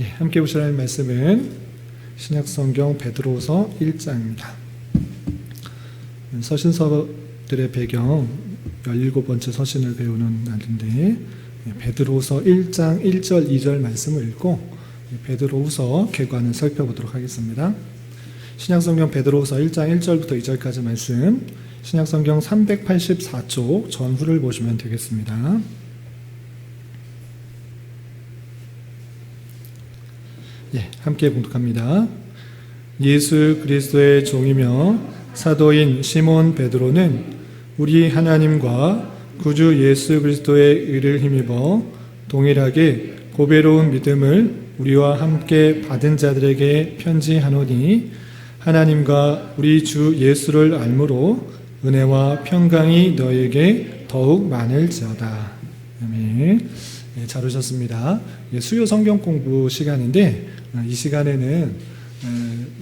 예, 함께 보실 말씀은 신약성경 베드로후서 1장입니다. 서신서들의 배경 17번째 서신을 배우는 날인데 베드로후서 1장 1절 2절 말씀을 읽고 베드로후서 개관을 살펴보도록 하겠습니다. 신약성경 베드로후서 1장 1절부터 2절까지 말씀, 신약성경 384쪽 전후를 보시면 되겠습니다. 예, 함께 봉독합니다. 예수 그리스도의 종이며 사도인 시몬 베드로는 우리 하나님과 구주 예수 그리스도의 의를 힘입어 동일하게 고배로운 믿음을 우리와 함께 받은 자들에게 편지하노니 하나님과 우리 주 예수를 알므로 은혜와 평강이 너에게 더욱 많을지어다. 아멘. 네, 잘 오셨습니다. 수요 성경 공부 시간인데 이 시간에는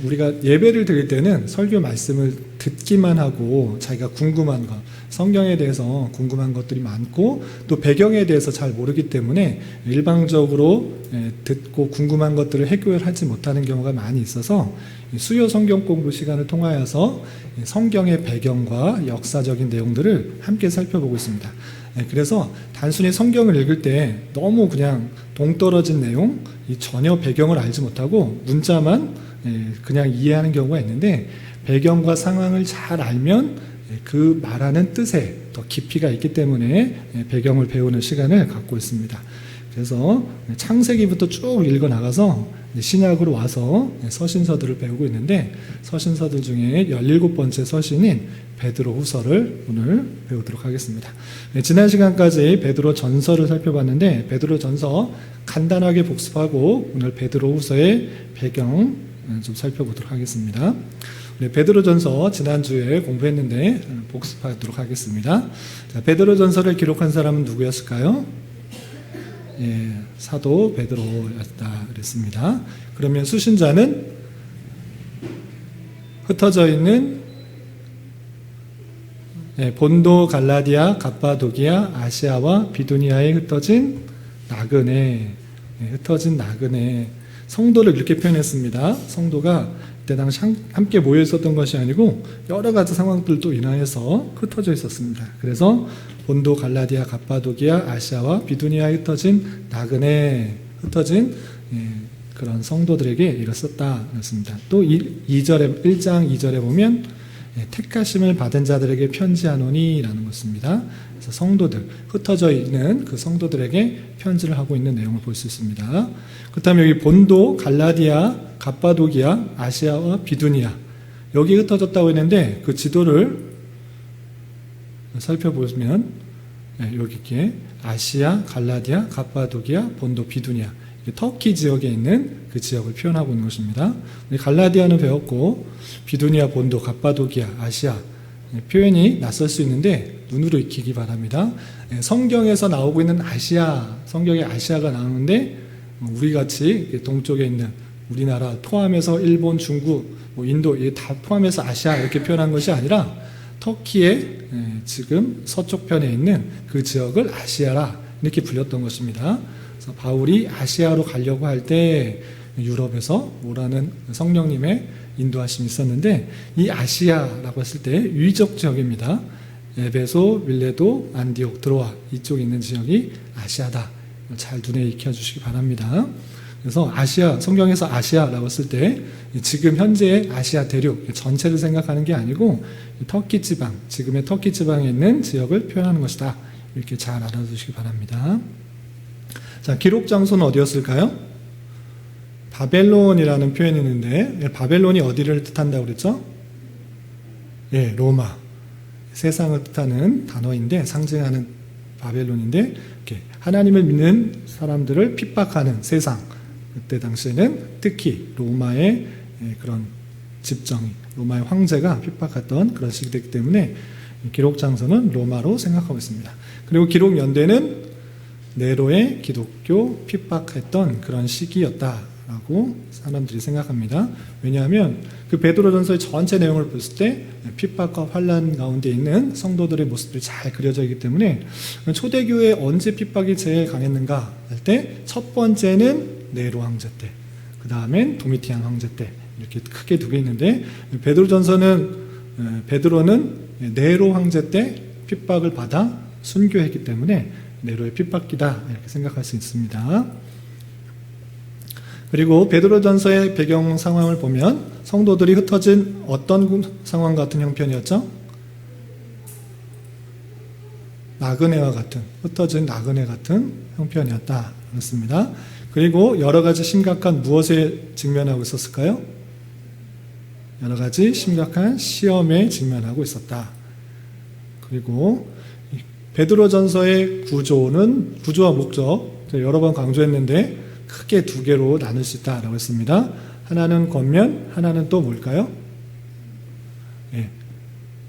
우리가 예배를 드릴 때는 설교 말씀을 듣기만 하고 자기가 궁금한 것, 성경에 대해서 궁금한 것들이 많고 또 배경에 대해서 잘 모르기 때문에 일방적으로 듣고 궁금한 것들을 해결하지 못하는 경우가 많이 있어서 수요 성경 공부 시간을 통하여서 성경의 배경과 역사적인 내용들을 함께 살펴보고 있습니다. 그래서 단순히 성경을 읽을 때 너무 그냥 동떨어진 내용, 전혀 배경을 알지 못하고 문자만 그냥 이해하는 경우가 있는데 배경과 상황을 잘 알면 그 말하는 뜻에 더 깊이가 있기 때문에 배경을 배우는 시간을 갖고 있습니다. 그래서 창세기부터 쭉 읽어 나가서 신약으로 와서 서신서들을 배우고 있는데 서신서들 중에 17번째 서신인 베드로 후서를 오늘 배우도록 하겠습니다. 지난 시간까지 베드로 전서를 살펴봤는데 베드로 전서 간단하게 복습하고 오늘 베드로 후서의 배경 좀 살펴보도록 하겠습니다. 베드로 전서 지난주에 공부했는데 복습하도록 하겠습니다. 자, 베드로 전서를 기록한 사람은 누구였을까요? 예, 사도 베드로였다 그랬습니다. 그러면 수신자는 흩어져 있는 본도, 갈라디아, 갑바도기아, 아시아와 비두니아에 흩어진 나그네, 흩어진 나그네 성도를 이렇게 표현했습니다. 성도가 그때 당시 함께 모여 있었던 것이 아니고 여러 가지 상황들도 인하여서 흩어져 있었습니다. 그래서 본도, 갈라디아, 갑바도기아, 아시아와 비두니아에 흩어진 나그네, 흩어진 그런 성도들에게 이랬었다 그랬습니다. 또 1장 2절에 보면 택하심을 받은 자들에게 편지하노니 라는 것입니다. 그래서 성도들, 흩어져 있는 그 성도들에게 편지를 하고 있는 내용을 볼 수 있습니다. 그 다음에 여기 본도, 갈라디아, 갑바도기아, 아시아와 비두니아 여기 흩어졌다고 했는데 그 지도를 살펴보면 여기 이렇게 아시아, 갈라디아, 갑바도기아, 본도, 비두니아 터키 지역에 있는 그 지역을 표현하고 있는 것입니다. 갈라디아는 배웠고 비두니아, 본도, 갑바도기아, 아시아 표현이 낯설 수 있는데 눈으로 익히기 바랍니다. 성경에서 나오고 있는 아시아, 성경에 아시아가 나오는데 우리같이 동쪽에 있는 우리나라 포함해서 일본, 중국, 인도 다 포함해서 아시아 이렇게 표현한 것이 아니라 터키의 지금 서쪽 편에 있는 그 지역을 아시아라 이렇게 불렸던 것입니다. 그래서 바울이 아시아로 가려고 할 때 유럽에서 오라는 성령님의 인도하심이 있었는데 이 아시아라고 했을 때 유의적 지역입니다. 에베소, 밀레도, 안디옥, 드로아 이쪽에 있는 지역이 아시아다. 잘 눈에 익혀주시기 바랍니다. 그래서 아시아, 성경에서 아시아라고 했을 때 지금 현재의 아시아 대륙 전체를 생각하는 게 아니고 터키 지방, 지금의 터키 지방에 있는 지역을 표현하는 것이다. 이렇게 잘 알아두시기 바랍니다. 자, 기록 장소는 어디였을까요? 바벨론이라는 표현이 있는데 바벨론이 어디를 뜻한다고 그랬죠? 예, 로마. 세상을 뜻하는 단어인데 상징하는 바벨론인데 이렇게 하나님을 믿는 사람들을 핍박하는 세상. 그때 당시에는 특히 로마의 그런 집정이, 로마의 황제가 핍박했던 그런 시기이기 때문에 기록 장소는 로마로 생각하고 있습니다. 그리고 기록 연대는 네로의 기독교 핍박했던 그런 시기였다라고 사람들이 생각합니다. 왜냐하면 그 베드로전서의 전체 내용을 봤을 때 핍박과 환난 가운데 있는 성도들의 모습들이 잘 그려져 있기 때문에 초대교회 언제 핍박이 제일 강했는가 할 때 첫 번째는 네로 황제 때, 그 다음엔 도미티안 황제 때, 이렇게 크게 두 개 있는데, 베드로는 네로 황제 때 핍박을 받아 순교했기 때문에 네로의 핍박기다, 이렇게 생각할 수 있습니다. 그리고 베드로전서의 배경 상황을 보면 성도들이 흩어진 어떤 상황 같은 형편이었죠? 나그네와 같은, 흩어진 나그네 같은 형편이었다, 그렇습니다. 그리고 여러 가지 심각한 무엇에 직면하고 있었을까요? 여러 가지 심각한 시험에 직면하고 있었다. 그리고 베드로전서의 구조와 목적, 여러 번 강조했는데 크게 두 개로 나눌 수 있다라고 했습니다. 하나는 권면, 하나는 또 뭘까요?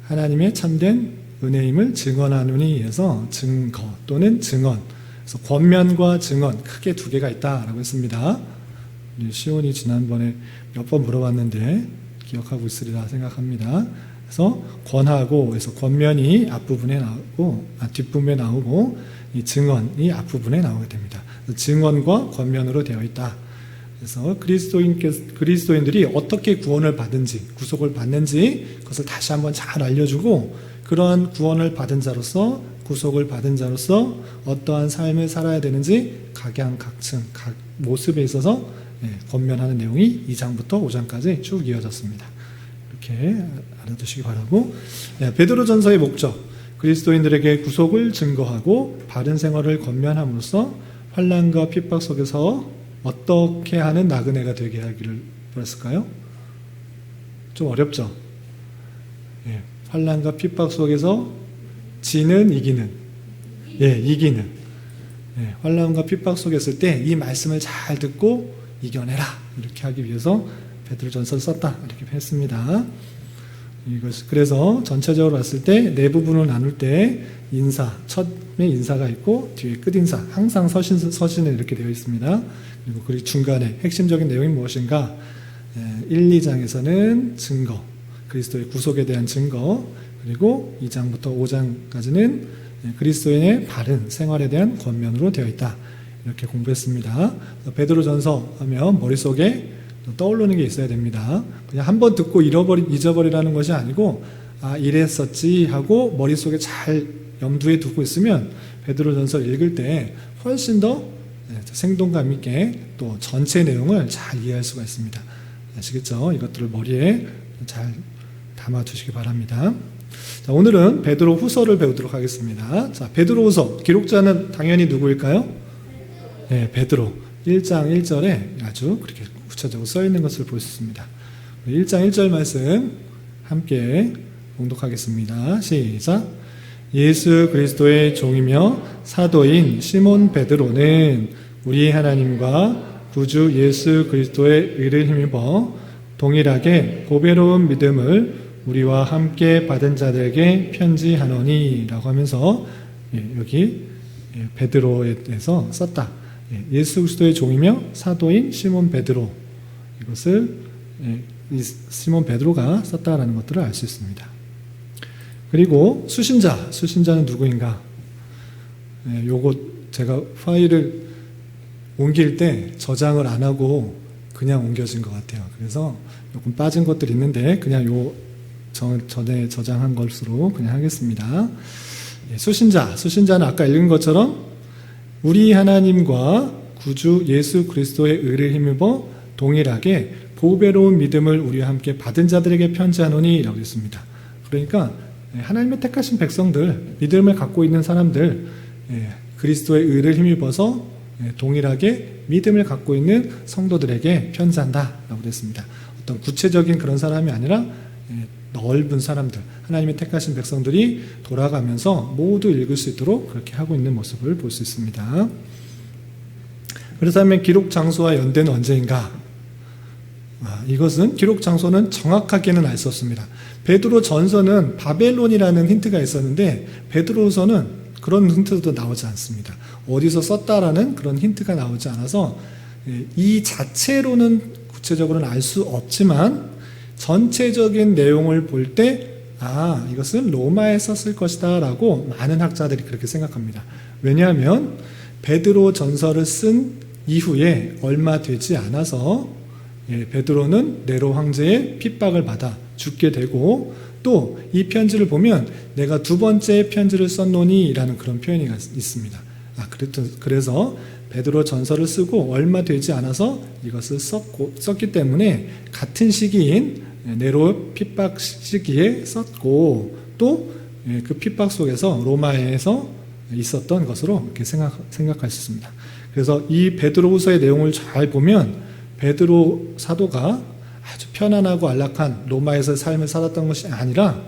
하나님의 참된 은혜임을 증언하느니 위해서 증거 또는 증언. 그래서 권면과 증언 크게 두 개가 있다라고 했습니다. 시온이 지난번에 몇 번 물어봤는데 기억하고 있으리라 생각합니다. 그래서 권하고, 그래서 권면이 앞부분에 나오고, 뒷부분에 나오고, 이 증언이 앞부분에 나오게 됩니다. 증언과 권면으로 되어 있다. 그래서 그리스도인들이 어떻게 구원을 받은지, 구속을 받는지 그것을 다시 한번 잘 알려주고, 그러한 구원을 받은 자로서, 구속을 받은 자로서 어떠한 삶을 살아야 되는지 각양각층, 각 모습에 있어서 권면하는 내용이 2장부터 5장까지 쭉 이어졌습니다. 이렇게 알아두시기 바라고, 베드로전서의 목적, 그리스도인들에게 구속을 증거하고 바른 생활을 권면함으로써 환난과 핍박 속에서 어떻게 하는 나그네가 되게 하기를 바랬을까요? 좀 어렵죠? 환난과 핍박 속에서 지는 이기는, 이기는. 환난과 핍박 속에 있을 때 이 말씀을 잘 듣고 이겨내라, 이렇게 하기 위해서 베드로전서를 썼다, 이렇게 했습니다. 그래서 전체적으로 봤을 때 네 부분을 나눌 때 인사, 첫에 인사가 있고 뒤에 끝인사, 항상 서신에 이렇게 되어 있습니다. 그리고 중간에 핵심적인 내용이 무엇인가? 1, 2장에서는 증거, 그리스도의 구속에 대한 증거, 그리고 2장부터 5장까지는 그리스도인의 바른 생활에 대한 권면으로 되어 있다, 이렇게 공부했습니다. 베드로전서 하면 머릿속에 떠오르는 게 있어야 됩니다. 그냥 한번 듣고 잊어버리라는 것이 아니고, 이랬었지 하고 머릿속에 잘 염두에 두고 있으면 베드로전서 읽을 때 훨씬 더 생동감 있게 또 전체 내용을 잘 이해할 수가 있습니다. 아시겠죠? 이것들을 머리에 잘 담아두시기 바랍니다. 자, 오늘은 베드로 후서를 배우도록 하겠습니다. 자, 베드로 후서 기록자는 당연히 누구일까요? 베드로 1장 1절에 아주 그렇게 구체적으로 써 있는 것을 볼 수 있습니다. 1장 1절 말씀 함께 봉독하겠습니다. 시작. 예수 그리스도의 종이며 사도인 시몬 베드로는 우리 하나님과 구주 예수 그리스도의 의를 힘입어 동일하게 보배로운 믿음을 우리와 함께 받은 자들에게 편지하노니 라고 하면서 여기 베드로에 대해서 썼다. 예수 그리스도의 종이며 사도인 시몬 베드로, 이것을 시몬 베드로가 썼다라는 것들을 알 수 있습니다. 그리고 수신자는 누구인가? 요거 제가 파일을 옮길 때 저장을 안 하고 그냥 옮겨진 것 같아요. 그래서 조금 빠진 것들이 있는데 그냥 전에 저장한 것으로 그냥 하겠습니다. 수신자는 아까 읽은 것처럼 우리 하나님과 구주 예수 그리스도의 의를 힘입어 동일하게 보배로운 믿음을 우리와 함께 받은 자들에게 편지하노니 라고 했습니다. 그러니까 하나님의 택하신 백성들, 믿음을 갖고 있는 사람들, 그리스도의 의를 힘입어서 동일하게 믿음을 갖고 있는 성도들에게 편지한다 라고 했습니다. 어떤 구체적인 그런 사람이 아니라 넓은 사람들, 하나님의 택하신 백성들이 돌아가면서 모두 읽을 수 있도록 그렇게 하고 있는 모습을 볼 수 있습니다. 그렇다면 기록 장소와 연대는 언제인가? 이것은 기록 장소는 정확하게는 알 수 없습니다. 베드로 전서는 바벨론이라는 힌트가 있었는데 베드로서는 그런 힌트도 나오지 않습니다. 어디서 썼다라는 그런 힌트가 나오지 않아서 이 자체로는 구체적으로는 알 수 없지만 전체적인 내용을 볼 때 이것은 로마에 썼을 것이다 라고 많은 학자들이 그렇게 생각합니다. 왜냐하면 베드로 전서를 쓴 이후에 얼마 되지 않아서 베드로는 네로 황제의 핍박을 받아 죽게 되고, 또 이 편지를 보면 내가 두 번째 편지를 썼노니 라는 그런 표현이 있습니다. 그래서 베드로 전서를 쓰고 얼마 되지 않아서 이것을 썼기 때문에 같은 시기인 네로 핍박 시기에 썼고, 또 그 핍박 속에서 로마에서 있었던 것으로 이렇게 생각할 수 있습니다. 그래서 이 베드로후서의 내용을 잘 보면 베드로 사도가 아주 편안하고 안락한 로마에서의 삶을 살았던 것이 아니라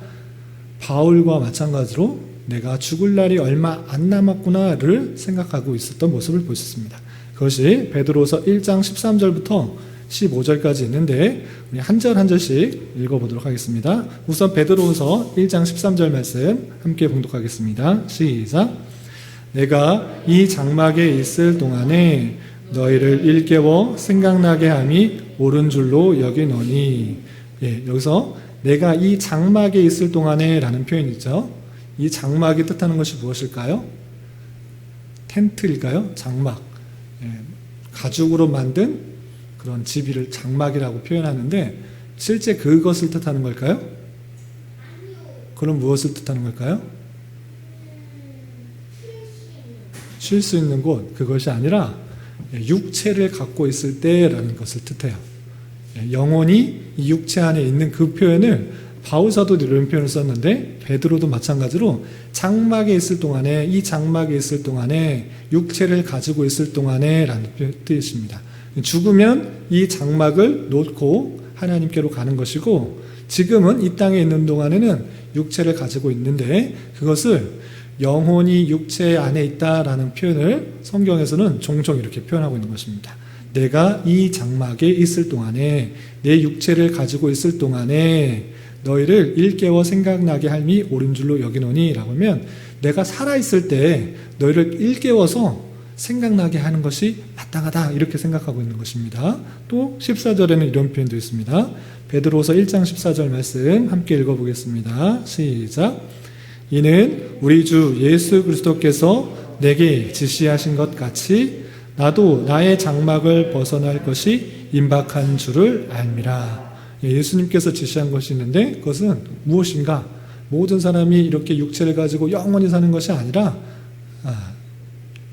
바울과 마찬가지로 내가 죽을 날이 얼마 안 남았구나를 생각하고 있었던 모습을 볼 수 있습니다. 그것이 베드로후서 1장 13절부터 15절까지 있는데 우리 한 절 한 절씩 읽어보도록 하겠습니다. 우선 베드로후서 1장 13절 말씀 함께 봉독하겠습니다. 시작. 내가 이 장막에 있을 동안에 너희를 일깨워 생각나게 함이 옳은 줄로 여기노니. 여기서 내가 이 장막에 있을 동안에 라는 표현이죠. 이 장막이 뜻하는 것이 무엇일까요? 텐트일까요? 장막. 가죽으로 만든 그런 집이를 장막이라고 표현하는데 실제 그것을 뜻하는 걸까요? 그럼 무엇을 뜻하는 걸까요? 쉴 수 있는 곳, 그것이 아니라 육체를 갖고 있을 때라는 것을 뜻해요. 영혼이 이 육체 안에 있는 그 표현을 바울사도도 이런 표현을 썼는데 베드로도 마찬가지로 장막에 있을 동안에, 이 장막에 있을 동안에, 육체를 가지고 있을 동안에 라는 뜻입니다. 죽으면 이 장막을 놓고 하나님께로 가는 것이고, 지금은 이 땅에 있는 동안에는 육체를 가지고 있는데 그것을 영혼이 육체 안에 있다라는 표현을 성경에서는 종종 이렇게 표현하고 있는 것입니다. 내가 이 장막에 있을 동안에, 내 육체를 가지고 있을 동안에 너희를 일깨워 생각나게 할미 옳은 줄로 여기노니 라고 하면 내가 살아있을 때 너희를 일깨워서 생각나게 하는 것이 마땅하다 이렇게 생각하고 있는 것입니다. 또 14절에는 이런 표현도 있습니다. 베드로서 1장 14절 말씀 함께 읽어보겠습니다. 시작. 이는 우리 주 예수 그리스도께서 내게 지시하신 것 같이 나도 나의 장막을 벗어날 것이 임박한 줄을 알미라. 예수님께서 지시한 것이 있는데 그것은 무엇인가? 모든 사람이 이렇게 육체를 가지고 영원히 사는 것이 아니라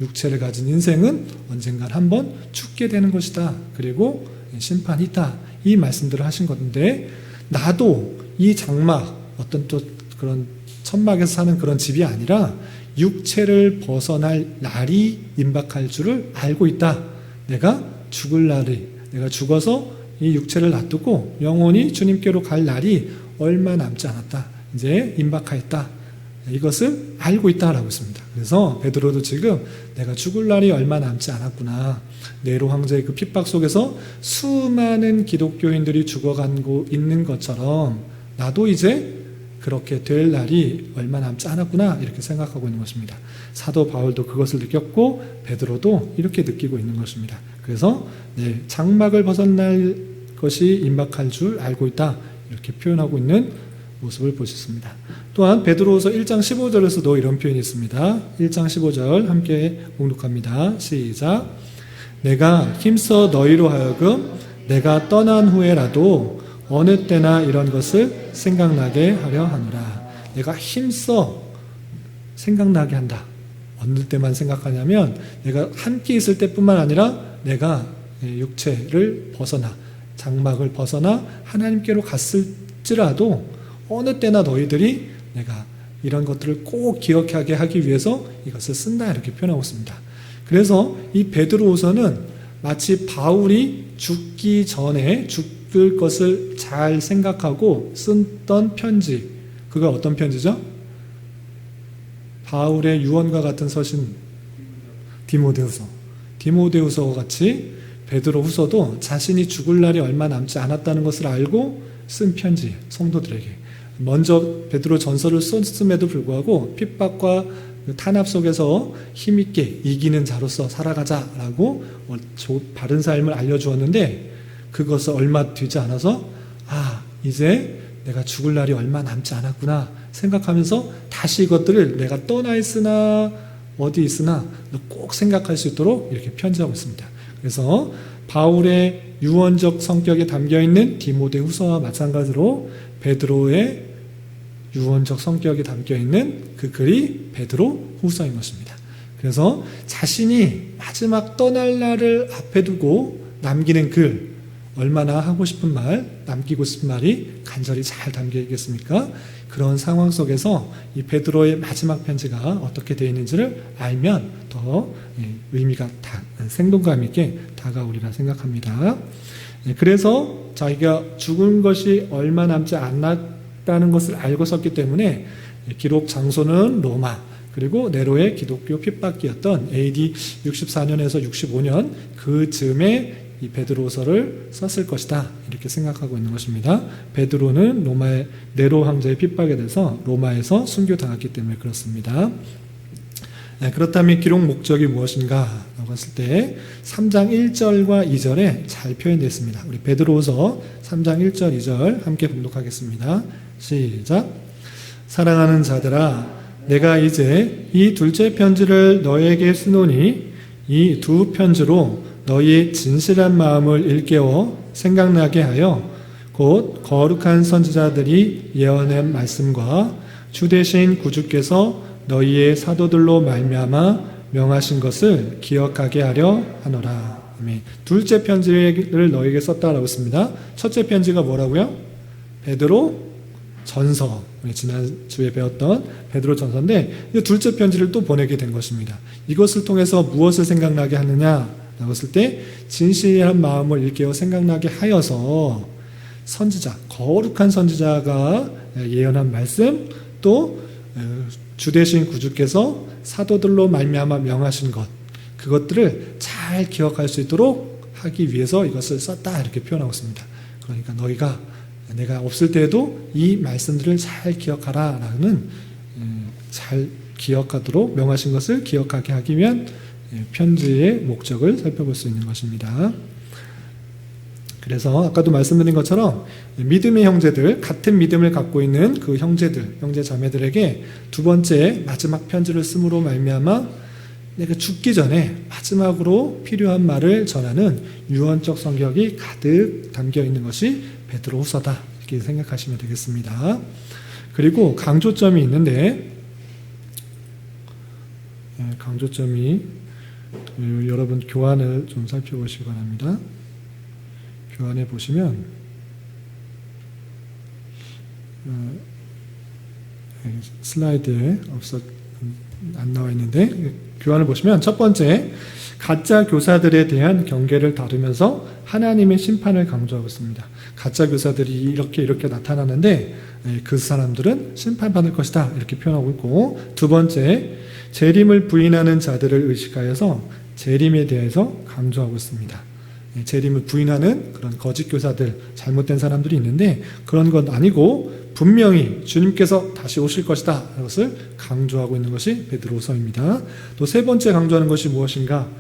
육체를 가진 인생은 언젠간 한번 죽게 되는 것이다. 그리고 심판이 있다. 이 말씀들을 하신 건데, 나도 이 장막, 어떤 또 그런 천막에서 사는 그런 집이 아니라 육체를 벗어날 날이 임박할 줄을 알고 있다. 내가 죽을 날이, 내가 죽어서 이 육체를 놔두고 영원히 주님께로 갈 날이 얼마 남지 않았다. 이제 임박하였다. 이것을 알고 있다라고 했습니다. 그래서 베드로도 지금 내가 죽을 날이 얼마 남지 않았구나. 네로 황제의 그 핍박 속에서 수많은 기독교인들이 죽어가고 있는 것처럼 나도 이제 그렇게 될 날이 얼마 남지 않았구나 이렇게 생각하고 있는 것입니다. 사도 바울도 그것을 느꼈고 베드로도 이렇게 느끼고 있는 것입니다. 그래서 장막을 벗어날 것이 임박할 줄 알고 있다 이렇게 표현하고 있는 모습을 볼 수 있습니다. 또한 베드로후서 1장 15절에서도 이런 표현이 있습니다. 1장 15절 함께 봉독합니다. 시작. 내가 힘써 너희로 하여금 내가 떠난 후에라도 어느 때나 이런 것을 생각나게 하려 하노라. 내가 힘써 생각나게 한다. 어느 때만 생각하냐면 내가 함께 있을 때뿐만 아니라 내가 육체를 벗어나 장막을 벗어나 하나님께로 갔을지라도 어느 때나 너희들이 내가 이런 것들을 꼭 기억하게 하기 위해서 이것을 쓴다 이렇게 표현하고 있습니다. 그래서 이 베드로후서는 마치 바울이 죽기 전에 죽을 것을 잘 생각하고 썼던 편지, 그가 어떤 편지죠? 바울의 유언과 같은 서신 디모데후서와 같이 베드로후서도 자신이 죽을 날이 얼마 남지 않았다는 것을 알고 쓴 편지, 성도들에게. 먼저 베드로 전서를 썼음에도 불구하고 핍박과 탄압 속에서 힘있게 이기는 자로서 살아가자라고 바른 삶을 알려주었는데, 그것을 얼마 되지 않아서 이제 내가 죽을 날이 얼마 남지 않았구나 생각하면서 다시 이것들을 내가 떠나 있으나 어디 있으나 꼭 생각할 수 있도록 이렇게 편지하고 있습니다. 그래서 바울의 유언적 성격에 담겨있는 디모데후서와 마찬가지로 베드로의 유언적 성격에 담겨있는 그 글이 베드로후서인 것입니다. 그래서 자신이 마지막 떠날 날을 앞에 두고 남기는 글, 얼마나 하고 싶은 말, 남기고 싶은 말이 간절히 잘 담겨 있겠습니까? 그런 상황 속에서 이 베드로의 마지막 편지가 어떻게 되어 있는지를 알면 더 의미가 생동감 있게 다가오리라 생각합니다. 그래서 자기가 죽은 것이 얼마 남지 않았다는 것을 알고 썼기 때문에 기록 장소는 로마, 그리고 네로의 기독교 핍박기였던 AD 64년에서 65년 그 즈음에 이 베드로서를 썼을 것이다, 이렇게 생각하고 있는 것입니다. 베드로는 로마의 네로 황제의 핍박에 대해서 로마에서 순교당했기 때문에 그렇습니다. 그렇다면 기록 목적이 무엇인가 라고 했을 때 3장 1절과 2절에 잘 표현되어 있습니다. 우리 베드로서 3장 1절 2절 함께 봉독하겠습니다. 시작. 사랑하는 자들아, 내가 이제 이 둘째 편지를 너에게 쓰노니 이 두 편지로 너희의 진실한 마음을 일깨워 생각나게 하여 곧 거룩한 선지자들이 예언한 말씀과 주 되신 구주께서 너희의 사도들로 말미암아 명하신 것을 기억하게 하려 하노라. 아멘. 둘째 편지를 너희에게 썼다라고 했습니다. 첫째 편지가 뭐라고요? 베드로 전서, 지난주에 배웠던 베드로 전서인데 둘째 편지를 또 보내게 된 것입니다. 이것을 통해서 무엇을 생각나게 하느냐 라고 했을 때 진실한 마음을 일깨워 생각나게 하여서 선지자, 거룩한 선지자가 예언한 말씀, 또 주되신 구주께서 사도들로 말미암아 명하신 것, 그것들을 잘 기억할 수 있도록 하기 위해서 이것을 썼다, 이렇게 표현하고 있습니다. 그러니까 너희가 내가 없을 때에도 이 말씀들을 잘 기억하라 라는, 잘 기억하도록 명하신 것을 기억하게 하기 위한 편지의 목적을 살펴볼 수 있는 것입니다. 그래서 아까도 말씀드린 것처럼 믿음의 형제들, 같은 믿음을 갖고 있는 그 형제들, 형제 자매들에게 두 번째 마지막 편지를 쓰므로 말미암아 내가 죽기 전에 마지막으로 필요한 말을 전하는 유언적 성격이 가득 담겨 있는 것이 베드로후서다, 이렇게 생각하시면 되겠습니다. 그리고 강조점이 있는데, 강조점이 여러분 교환을 좀 살펴보시기 바랍니다. 교환해 보시면 슬라이드에 안 나와 있는데, 교환을 보시면 첫 번째, 가짜 교사들에 대한 경계를 다루면서 하나님의 심판을 강조하고 있습니다. 가짜 교사들이 이렇게 나타나는데 그 사람들은 심판받을 것이다, 이렇게 표현하고 있고, 두 번째, 재림을 부인하는 자들을 의식하여서 재림에 대해서 강조하고 있습니다. 재림을 부인하는 그런 거짓 교사들, 잘못된 사람들이 있는데 그런 건 아니고 분명히 주님께서 다시 오실 것이다, 이것을 강조하고 있는 것이 베드로서입니다. 또 세 번째 강조하는 것이 무엇인가?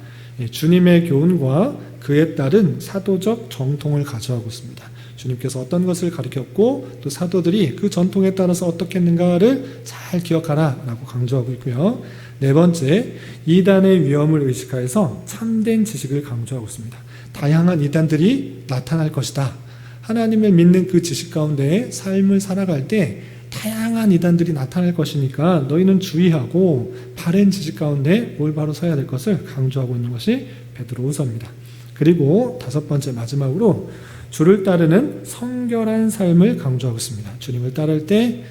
주님의 교훈과 그에 따른 사도적 정통을 가져가고 있습니다. 주님께서 어떤 것을 가르쳤고 또 사도들이 그 전통에 따라서 어떻게 했는가를 잘 기억하라 라고 강조하고 있고요. 네 번째, 이단의 위험을 의식하여서 참된 지식을 강조하고 있습니다. 다양한 이단들이 나타날 것이다. 하나님을 믿는 그 지식 가운데 삶을 살아갈 때 다양한 이단들이 나타날 것이니까 너희는 주의하고 바른 지식 가운데 올바로 서야 될 것을 강조하고 있는 것이 베드로후서입니다. 그리고 다섯 번째, 마지막으로 주를 따르는 성결한 삶을 강조하고 있습니다. 주님을 따를 때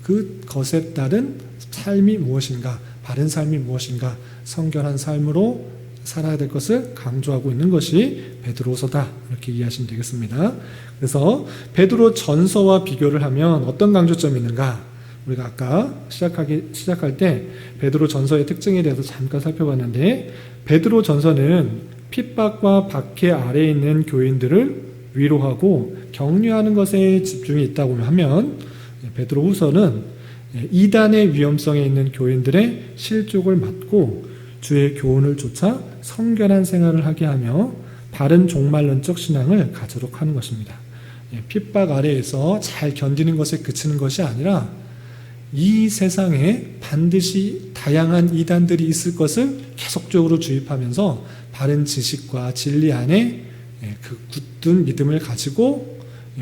그 것에 따른 삶이 무엇인가, 바른 삶이 무엇인가, 성결한 삶으로 살아야 될 것을 강조하고 있는 것이 베드로서다, 이렇게 이해하시면 되겠습니다. 그래서 베드로 전서와 비교를 하면 어떤 강조점이 있는가? 우리가 아까 시작할 때 베드로 전서의 특징에 대해서 잠깐 살펴봤는데, 베드로 전서는 핍박과 박해 아래에 있는 교인들을 위로하고 격려하는 것에 집중이 있다고 하면, 베드로 후서는 이단의 위험성에 있는 교인들의 실족을 막고 주의 교훈을 쫓아 성결한 생활을 하게 하며 바른 종말론적 신앙을 가지도록 하는 것입니다. 핍박 아래에서 잘 견디는 것에 그치는 것이 아니라 이 세상에 반드시 다양한 이단들이 있을 것을 계속적으로 주입하면서 바른 지식과 진리 안에 그 굳은 믿음을 가지고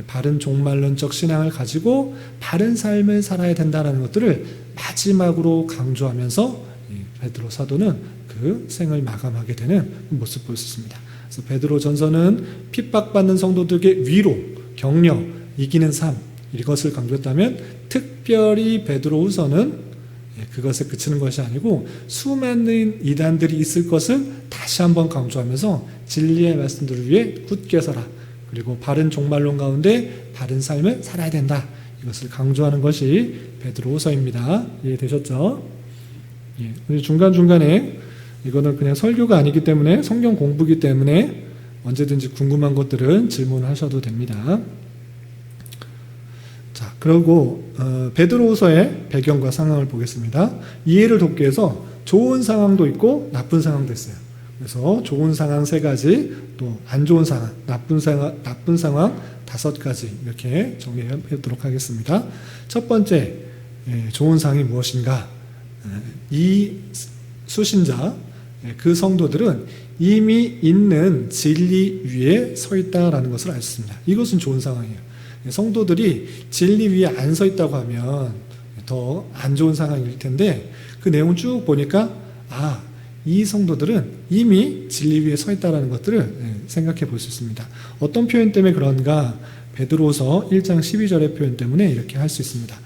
바른 종말론적 신앙을 가지고 바른 삶을 살아야 된다는 것들을 마지막으로 강조하면서 베드로 사도는 그 생을 마감하게 되는 모습을 볼 수 있습니다. 그래서 베드로 전서는 핍박받는 성도들에게 위로, 격려, 이기는 삶, 이것을 강조했다면 특별히 베드로 후서는 그것에 그치는 것이 아니고 수많은 이단들이 있을 것을 다시 한번 강조하면서 진리의 말씀들을 위해 굳게 서라. 그리고 바른 종말론 가운데 바른 삶을 살아야 된다. 이것을 강조하는 것이 베드로 후서입니다. 이해되셨죠? 중간중간에 이거는 그냥 설교가 아니기 때문에 성경 공부이기 때문에 언제든지 궁금한 것들은 질문하셔도 됩니다. 자, 그리고 베드로후서의 배경과 상황을 보겠습니다. 이해를 돕기 위해서 좋은 상황도 있고 나쁜 상황도 있어요. 그래서 좋은 상황 3가지, 또 안 좋은 상황, 나쁜 상황 5가지 이렇게 정리해 보도록 하겠습니다. 첫 번째, 좋은 상황이 무엇인가? 이 수신자, 그 성도들은 이미 있는 진리 위에 서 있다라는 것을 알 수 있습니다. 이것은 좋은 상황이에요. 성도들이 진리 위에 안 서 있다고 하면 더 안 좋은 상황일 텐데 그 내용을 쭉 보니까 이 성도들은 이미 진리 위에 서 있다는 것들을 생각해 볼 수 있습니다. 어떤 표현 때문에 그런가? 베드로후서 1장 12절의 표현 때문에 이렇게 할 수 있습니다.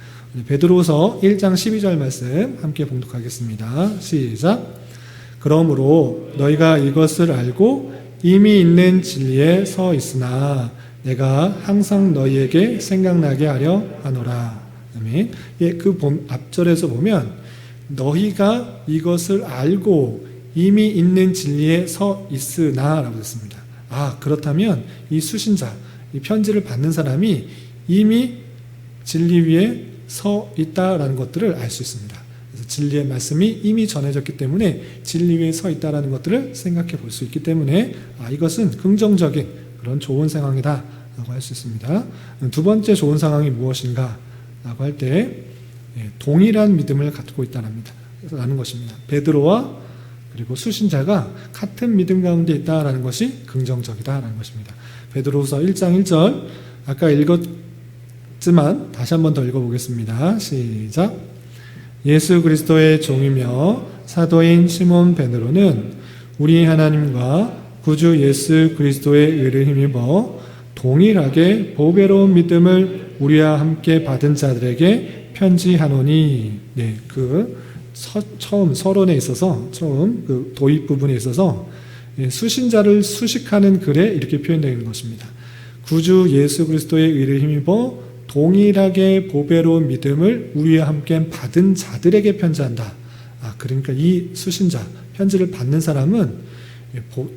베드로후서 1장 12절 말씀 함께 봉독하겠습니다. 시작. 그러므로 너희가 이것을 알고 이미 있는 진리에 서 있으나 내가 항상 너희에게 생각나게 하려 하노라. 아멘. 그 앞절에서 보면 너희가 이것을 알고 이미 있는 진리에 서 있으나 라고 했습니다. 그렇다면 이 수신자, 이 편지를 받는 사람이 이미 진리 위에 서 있다라는 것들을 알 수 있습니다. 그래서 진리의 말씀이 이미 전해졌기 때문에 진리 위에 서 있다라는 것들을 생각해 볼 수 있기 때문에 이것은 긍정적인 그런 좋은 상황이다 라고 할 수 있습니다. 두 번째 좋은 상황이 무엇인가 라고 할 때 동일한 믿음을 갖고 있다는 것입니다. 베드로와 그리고 수신자가 같은 믿음 가운데 있다라는 것이 긍정적이다라는 것입니다. 베드로후서 1장 1절 아까 읽었지만 다시 한번 더 읽어보겠습니다. 시작. 예수 그리스도의 종이며 사도인 시몬 베드로는 우리 하나님과 구주 예수 그리스도의 의를 힘입어 동일하게 보배로운 믿음을 우리와 함께 받은 자들에게 편지하노니. 처음 서론에 있어서 그 도입 부분에 있어서 수신자를 수식하는 글에 이렇게 표현되어 있는 것입니다. 구주 예수 그리스도의 의를 힘입어 동일하게 보배로운 믿음을 우리와 함께 받은 자들에게 편지한다. 그러니까 이 수신자, 편지를 받는 사람은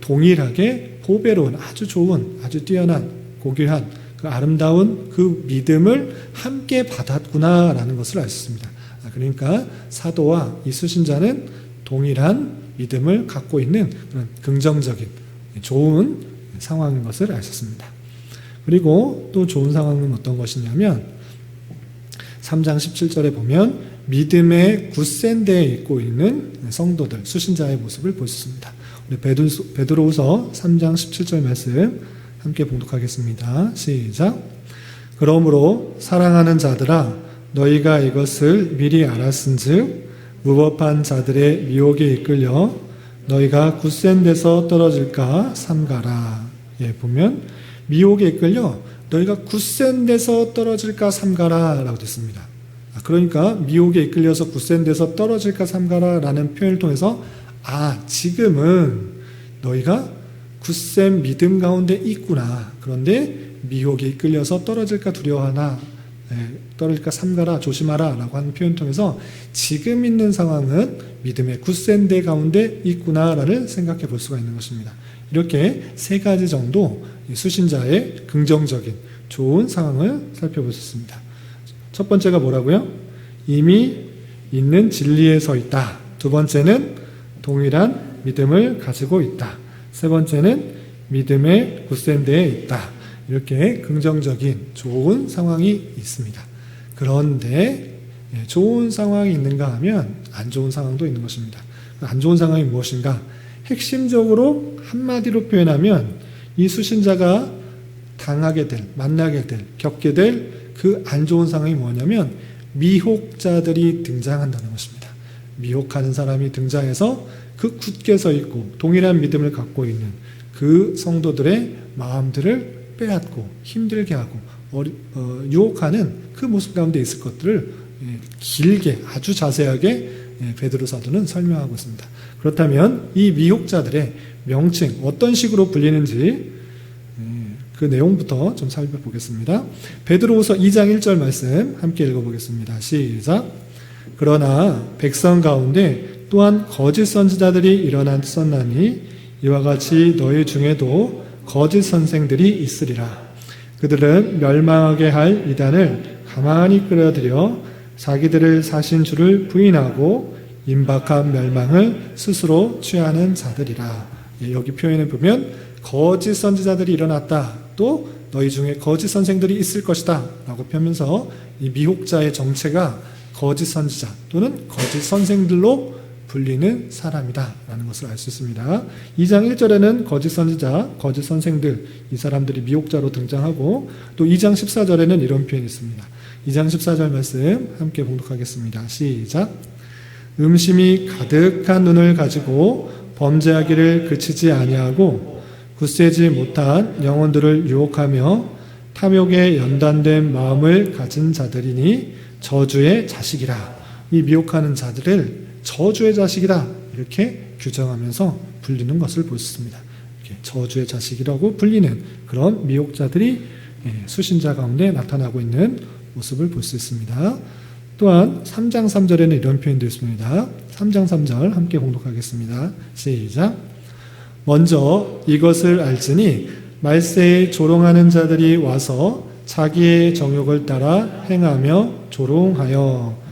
동일하게 보배로운 아주 좋은, 아주 뛰어난, 고귀한 그 아름다운 그 믿음을 함께 받았구나라는 것을 알 수 있습니다. 그러니까 사도와 이 수신자는 동일한 믿음을 갖고 있는 그런 긍정적인 좋은 상황인 것을 알 수 있습니다. 그리고 또 좋은 상황은 어떤 것이냐면 3장 17절에 보면 믿음의 굳센 데에 있고 있는 성도들, 수신자의 모습을 볼 수 있습니다. 우리 베드로후서 3장 17절 말씀 함께 봉독하겠습니다. 시작. 그러므로 사랑하는 자들아 너희가 이것을 미리 알았은즉 무법한 자들의 미혹에 이끌려 너희가 굳센 데서 떨어질까 삼가라. 보면 미혹에 이끌려 너희가 굳센 데서 떨어질까 삼가라 라고 됐습니다. 그러니까 미혹에 이끌려서 굳센 데서 떨어질까 삼가라 라는 표현을 통해서 지금은 너희가 굳센 믿음 가운데 있구나. 그런데 미혹에 이끌려서 떨어질까 두려워하나 떨어질까 삼가라 조심하라 라고 하는 표현을 통해서 지금 있는 상황은 믿음의 굳센 데 가운데 있구나라를 생각해 볼 수가 있는 것입니다. 이렇게 3가지 정도 수신자의 긍정적인 좋은 상황을 살펴볼 수 있습니다. 첫 번째가 뭐라고요? 이미 있는 진리에 서 있다. 두 번째는 동일한 믿음을 가지고 있다. 세 번째는 믿음의 굳센 데에 있다. 이렇게 긍정적인 좋은 상황이 있습니다. 그런데 좋은 상황이 있는가 하면 안 좋은 상황도 있는 것입니다. 안 좋은 상황이 무엇인가? 핵심적으로 한마디로 표현하면 이 수신자가 당하게 될, 만나게 될, 겪게 될 그 안 좋은 상황이 뭐냐면 미혹자들이 등장한다는 것입니다. 미혹하는 사람이 등장해서 그 굳게 서 있고 동일한 믿음을 갖고 있는 그 성도들의 마음들을 빼앗고 힘들게 하고 유혹하는 그 모습 가운데 있을 것들을 길게 아주 자세하게 베드로 사도는 설명하고 있습니다. 그렇다면 이 미혹자들의 명칭 어떤 식으로 불리는지 그 내용부터 좀 살펴보겠습니다. 베드로후서 2장 1절 말씀 함께 읽어보겠습니다. 시작. 그러나 백성 가운데 또한 거짓 선지자들이 일어났었나니 이와 같이 너희 중에도 거짓 선생들이 있으리라. 그들은 멸망하게 할 이단을 가만히 끌어들여 자기들을 사신 주를 부인하고 임박한 멸망을 스스로 취하는 자들이라. 여기 표현을 보면 거짓 선지자들이 일어났다. 또 너희 중에 거짓 선생들이 있을 것이다 라고 펴면서 이 미혹자의 정체가 거짓 선지자 또는 거짓 선생들로 불리는 사람이다 라는 것을 알 수 있습니다. 2장 1절에는 거짓 선지자, 거짓 선생들 이 사람들이 미혹자로 등장하고 또 2장 14절에는 이런 표현이 있습니다. 2장 14절 말씀 함께 봉독하겠습니다. 시작. 음심이 가득한 눈을 가지고 범죄하기를 그치지 아니하고 굳세지 못한 영혼들을 유혹하며 탐욕에 연단된 마음을 가진 자들이니 저주의 자식이라. 이 미혹하는 자들을 저주의 자식이다 이렇게 규정하면서 불리는 것을 볼 수 있습니다. 이렇게 저주의 자식이라고 불리는 그런 미혹자들이 수신자 가운데 나타나고 있는 모습을 볼 수 있습니다. 또한 3장 3절에는 이런 표현도 있습니다. 3장 3절 함께 봉독하겠습니다. 시작. 먼저 이것을 알지니 말세에 조롱하는 자들이 와서 자기의 정욕을 따라 행하며 조롱하여.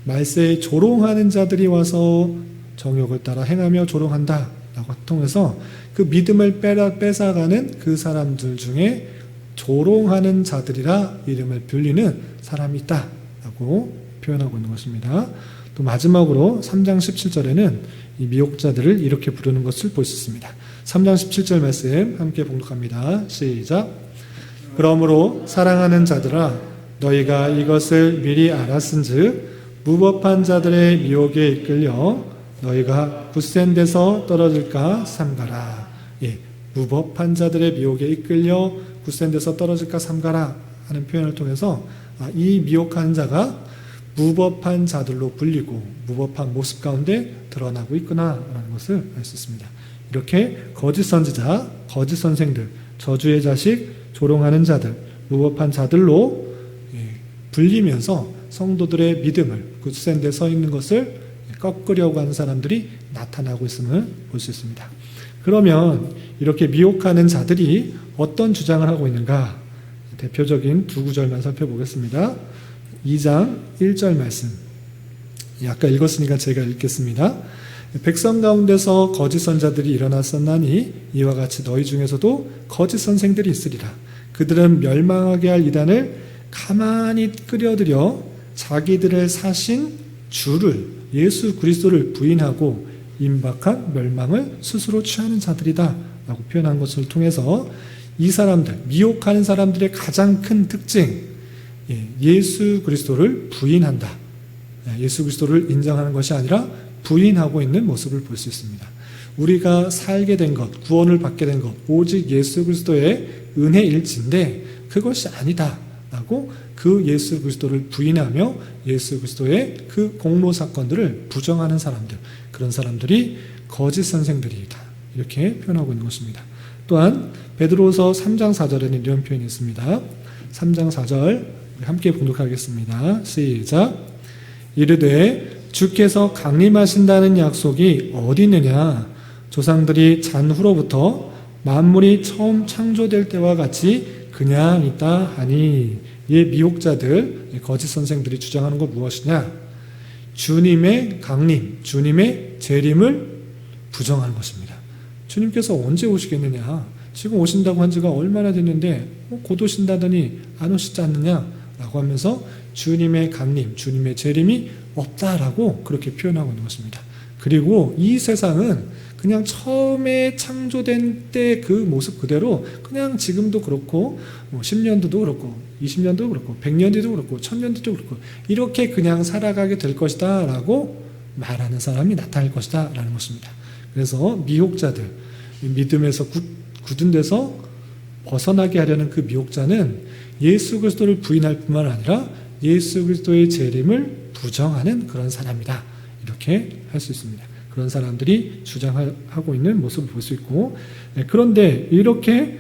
말세에 조롱하는 자들이 와서 정욕을 따라 행하며 조롱한다 라고 통해서 그 믿음을 뺏어가는 그 사람들 중에 조롱하는 자들이라 이름을 불리는 사람이 있다 라고 표현하고 있는 것입니다. 또 마지막으로 3장 17절에는 이 미혹자들을 이렇게 부르는 것을 볼 수 있습니다. 3장 17절 말씀 함께 봉독합니다. 시작. 그러므로 사랑하는 자들아 너희가 이것을 미리 알았은즉 무법한 자들의 미혹에 이끌려 너희가 굳센 데서 떨어질까 삼가라. 무법한 자들의 미혹에 이끌려 굳센 데서 떨어질까 삼가라 하는 표현을 통해서 이 미혹하는 자가 무법한 자들로 불리고 무법한 모습 가운데 드러나고 있구나라는 것을 알 수 있습니다. 이렇게 거짓 선지자, 거짓 선생들, 저주의 자식, 조롱하는 자들, 무법한 자들로 불리면서 성도들의 믿음을 굳센 데 서 있는 것을 꺾으려고 하는 사람들이 나타나고 있음을 볼 수 있습니다. 그러면 이렇게 미혹하는 자들이 어떤 주장을 하고 있는가? 대표적인 두 구절만 살펴보겠습니다. 2장 1절 말씀. 아까 읽었으니까 제가 읽겠습니다. 백성 가운데서 거짓 선자들이 일어났었나니 이와 같이 너희 중에서도 거짓 선생들이 있으리라. 그들은 멸망하게 할 이단을 가만히 끌어들여 자기들을 사신 주를 예수 그리스도를 부인하고 임박한 멸망을 스스로 취하는 자들이다 라고 표현한 것을 통해서 이 사람들, 미혹하는 사람들의 가장 큰 특징, 예수 그리스도를 부인한다. 예수 그리스도를 인정하는 것이 아니라 부인하고 있는 모습을 볼 수 있습니다. 우리가 살게 된 것, 구원을 받게 된 것, 오직 예수 그리스도의 은혜일진데 그것이 아니다 라고 그 예수 그리스도를 부인하며 예수 그리스도의 그 공로 사건들을 부정하는 사람들, 그런 사람들이 거짓 선생들이다 이렇게 표현하고 있는 것입니다. 또한 베드로후서 3장 4절에는 이런 표현이 있습니다. 3장 4절 함께 봉독하겠습니다. 시작. 이르되 주께서 강림하신다는 약속이 어디 있느냐? 조상들이 잔후로부터 만물이 처음 창조될 때와 같이 그냥 있다 하니. 이 미혹자들, 거짓 선생들이 주장하는 것 무엇이냐? 주님의 강림, 주님의 재림을 부정하는 것입니다. 주님께서 언제 오시겠느냐? 지금 오신다고 한 지가 얼마나 됐는데 곧 오신다더니 안 오시지 않느냐? 라고 하면서 주님의 강림, 주님의 재림이 없다라고 그렇게 표현하고 있는 것입니다. 그리고 이 세상은 그냥 처음에 창조된 때 그 모습 그대로 그냥 지금도 그렇고 10년도도 그렇고 20년도 그렇고 100년도도 그렇고 1000년도도 그렇고 이렇게 그냥 살아가게 될 것이다 라고 말하는 사람이 나타날 것이다 라는 것입니다. 그래서 미혹자들, 믿음에서 굳은 데서 벗어나게 하려는 그 미혹자는 예수 그리스도를 부인할 뿐만 아니라 예수 그리스도의 재림을 부정하는 그런 사람이다, 이렇게 할 수 있습니다. 그런 사람들이 주장하고 있는 모습을 볼 수 있고, 그런데 이렇게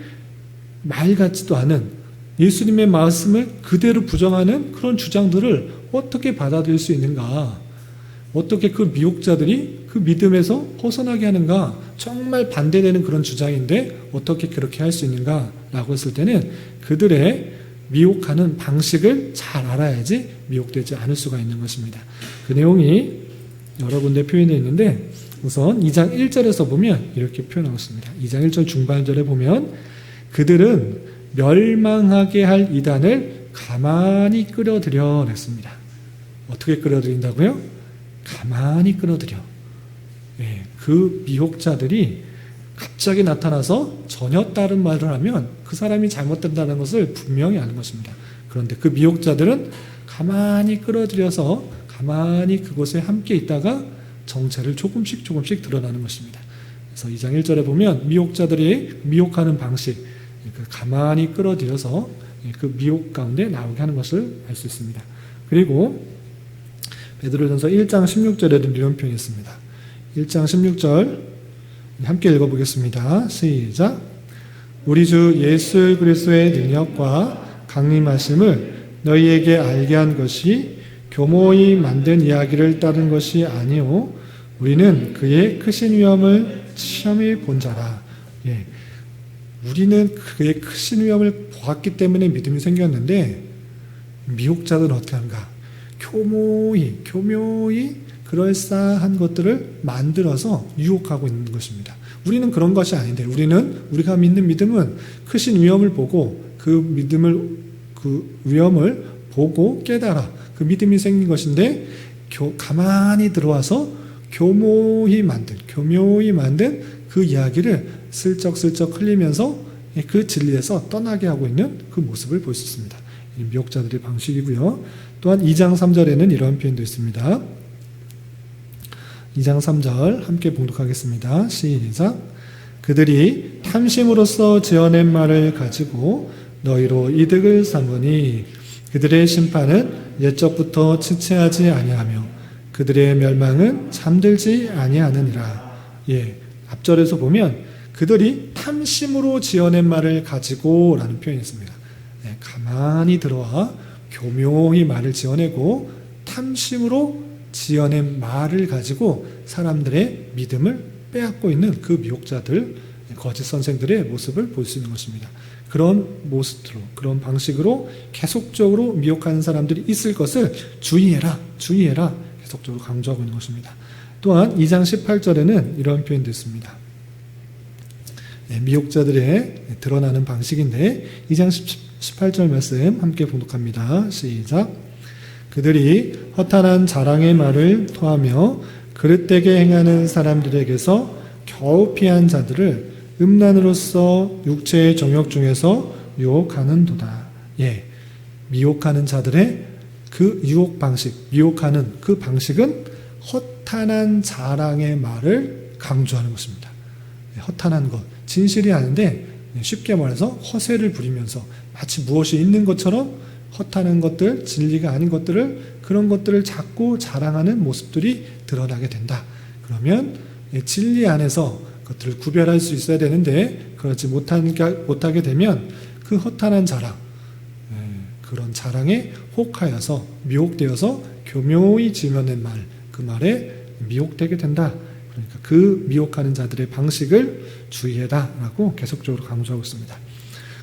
말 같지도 않은 예수님의 말씀을 그대로 부정하는 그런 주장들을 어떻게 받아들일 수 있는가, 어떻게 그 미혹자들이 그 믿음에서 벗어나게 하는가, 정말 반대되는 그런 주장인데 어떻게 그렇게 할 수 있는가 라고 했을 때는 그들의 미혹하는 방식을 잘 알아야지 미혹되지 않을 수가 있는 것입니다. 그 내용이 여러 군데 표현되어 있는데, 우선 2장 1절에서 보면 이렇게 표현하고 있습니다. 2장 1절 중반절에 보면 그들은 멸망하게 할 이단을 가만히 끌어들여 냈습니다. 어떻게 끌어들인다고요? 가만히 끌어들여. 그 미혹자들이 갑자기 나타나서 전혀 다른 말을 하면 그 사람이 잘못된다는 것을 분명히 아는 것입니다. 그런데 그 미혹자들은 가만히 끌어들여서 가만히 그곳에 함께 있다가 정체를 조금씩 드러나는 것입니다. 그래서 2장 1절에 보면 미혹자들이 미혹하는 방식, 가만히 끌어들여서 그 미혹 가운데 나오게 하는 것을 알 수 있습니다. 그리고 베드로전서 1장 16절에도 이런 표현이 있습니다. 1장 16절 함께 읽어보겠습니다. 시작. 우리 주 예수 그리스도의 능력과 강림하심을 너희에게 알게 한 것이 교모히 만든 이야기를 따른 것이 아니오 우리는 그의 크신 위엄을 시험해 본 자라. 우리는 그의 크신 위엄을 보았기 때문에 믿음이 생겼는데, 미혹자들은 어떻게 하는가? 교묘히 그럴싸한 것들을 만들어서 유혹하고 있는 것입니다. 우리는 그런 것이 아닌데, 우리가 믿는 믿음은 크신 위엄을 보고 그 위엄을 보고 깨달아 그 믿음이 생긴 것인데, 가만히 들어와서 교묘히 만든 그 이야기를 슬쩍슬쩍 흘리면서 그 진리에서 떠나게 하고 있는 그 모습을 볼 수 있습니다. 이 미혹자들의 방식이고요. 또한 2장 3절에는 이런 표현도 있습니다. 2장 3절 함께 봉독하겠습니다. 시작. 그들이 탐심으로써 지어낸 말을 가지고 너희로 이득을 삼으니 그들의 심판은 옛적부터 지체하지 아니하며 그들의 멸망은 잠들지 아니하느니라. 앞절에서 보면 그들이 탐심으로 지어낸 말을 가지고 라는 표현이 있습니다. 가만히 들어와 교묘히 말을 지어내고 탐심으로 지어낸 말을 가지고 사람들의 믿음을 빼앗고 있는 그 미혹자들, 거짓 선생들의 모습을 볼 수 있는 것입니다. 그런 모습으로, 그런 방식으로 계속적으로 미혹하는 사람들이 있을 것을 주의해라 계속적으로 강조하고 있는 것입니다. 또한 2장 18절에는 이런 표현도 있습니다. 미혹자들의 드러나는 방식인데 2장 18절 말씀 함께 봉독합니다. 시작. 그들이 허탄한 자랑의 말을 토하며 그릇되게 행하는 사람들에게서 겨우 피한 자들을 음란으로서 육체의 정욕 중에서 유혹하는도다. 미혹하는 자들의 그 유혹 방식, 미혹하는 그 방식은 허탄한 자랑의 말을 강조하는 것입니다. 허탄한 것, 진실이 아닌데 쉽게 말해서 허세를 부리면서 마치 무엇이 있는 것처럼 허탄한 것들, 진리가 아닌 것들을, 그런 것들을 자꾸 자랑하는 모습들이 드러나게 된다. 그러면 진리 안에서 그것들을 구별할 수 있어야 되는데 그렇지 못하게 되면 그 허탄한 자랑, 그런 자랑에 혹하여서 미혹되어서 교묘히 지어낸 말, 그 말에 미혹되게 된다. 그러니까 그 미혹하는 자들의 방식을 주의해라라고 계속적으로 강조하고 있습니다.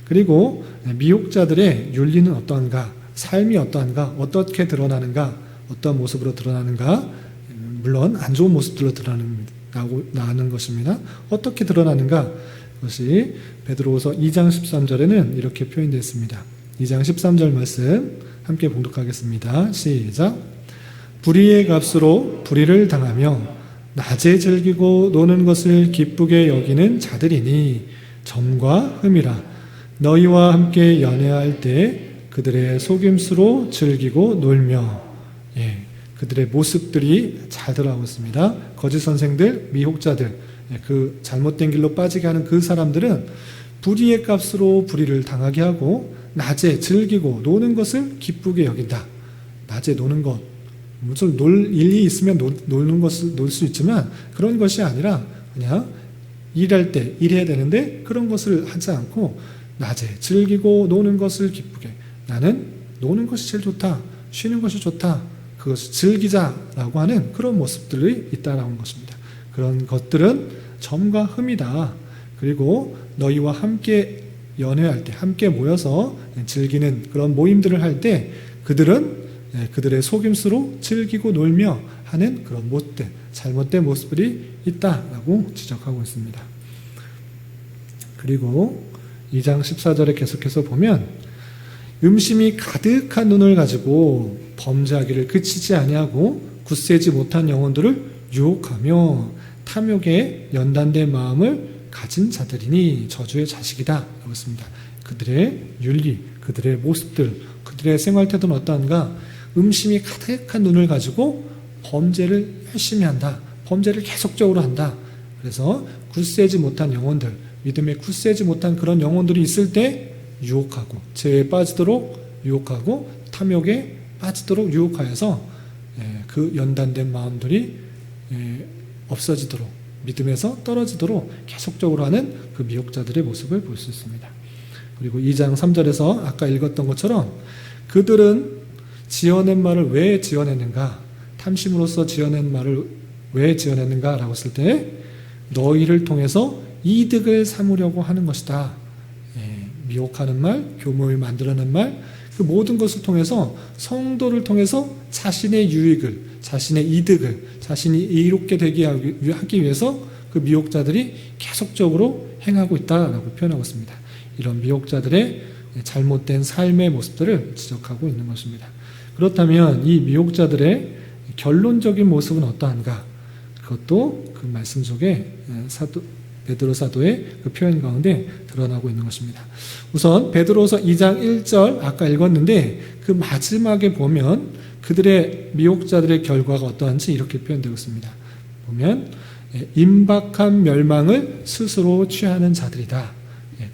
그리고 미혹자들의 윤리는 어떠한가, 삶이 어떠한가, 어떻게 드러나는가, 어떤 모습으로 드러나는가, 물론 안 좋은 모습들로 드러나는 것입니다. 어떻게 드러나는가? 그것이 베드로후서 2장 13절에는 이렇게 표현되어 있습니다. 2장 13절 말씀 함께 봉독하겠습니다. 시작. 불의의 값으로 불의를 당하며 낮에 즐기고 노는 것을 기쁘게 여기는 자들이니 점과 흠이라. 너희와 함께 연애할 때 그들의 속임수로 즐기고 놀며. 그들의 모습들이 잘 들어가고 있습니다. 거짓 선생들, 미혹자들, 그 잘못된 길로 빠지게 하는 그 사람들은 불의의 값으로 불의를 당하게 하고 낮에 즐기고 노는 것을 기쁘게 여긴다. 낮에 노는 것, 무슨 놀 일이 있으면 노는 것을 놀 수 있지만 그런 것이 아니라 그냥 일할 때 일해야 되는데 그런 것을 하지 않고 낮에 즐기고 노는 것을 기쁘게. 나는 노는 것이 제일 좋다. 쉬는 것이 좋다. 그것을 즐기자라고 하는 그런 모습들이 있다라는 것입니다. 그런 것들은 점과 흠이다. 그리고 너희와 함께 연회할 때, 함께 모여서 즐기는 그런 모임들을 할 때 그들은 그들의 속임수로 즐기고 놀며 하는 그런 못된, 잘못된 모습들이 있다라고 지적하고 있습니다. 그리고 2장 14절에 계속해서 보면 음심이 가득한 눈을 가지고 범죄하기를 그치지 아니하고 굳세지 못한 영혼들을 유혹하며 탐욕에 연단된 마음을 가진 자들이니 저주의 자식이다 라고 했습니다. 그들의 윤리, 그들의 모습들, 그들의 생활태도는 어떠한가? 음심이 가득한 눈을 가지고 범죄를 열심히 한다. 범죄를 계속적으로 한다. 그래서 굳세지 못한 영혼들, 믿음에 굳세지 못한 그런 영혼들이 있을 때 유혹하고 죄에 빠지도록 유혹하고 탐욕에 빠지도록 유혹하여서 그 연단된 마음들이 없어지도록 믿음에서 떨어지도록 계속적으로 하는 그 미혹자들의 모습을 볼 수 있습니다. 그리고 2장 3절에서 아까 읽었던 것처럼 그들은 지어낸 말을 왜 지어냈는가? 탐심으로써 지어낸 말을 왜 지어냈는가? 라고 했을 때 너희를 통해서 이득을 삼으려고 하는 것이다. 미혹하는 말, 교묘히 만들어낸 말, 그 모든 것을 통해서 성도를 통해서 자신의 유익을, 자신의 이득을, 자신이 이롭게 되게 하기 위해서 그 미혹자들이 계속적으로 행하고 있다라고 표현하고 있습니다. 이런 미혹자들의 잘못된 삶의 모습들을 지적하고 있는 것입니다. 그렇다면 이 미혹자들의 결론적인 모습은 어떠한가? 그것도 그 말씀 속에 베드로 사도의 그 표현 가운데 드러나고 있는 것입니다. 우선 베드로서 2장 1절 아까 읽었는데 그 마지막에 보면 그들의 미혹자들의 결과가 어떠한지 이렇게 표현되고 있습니다. 보면 임박한 멸망을 스스로 취하는 자들이다.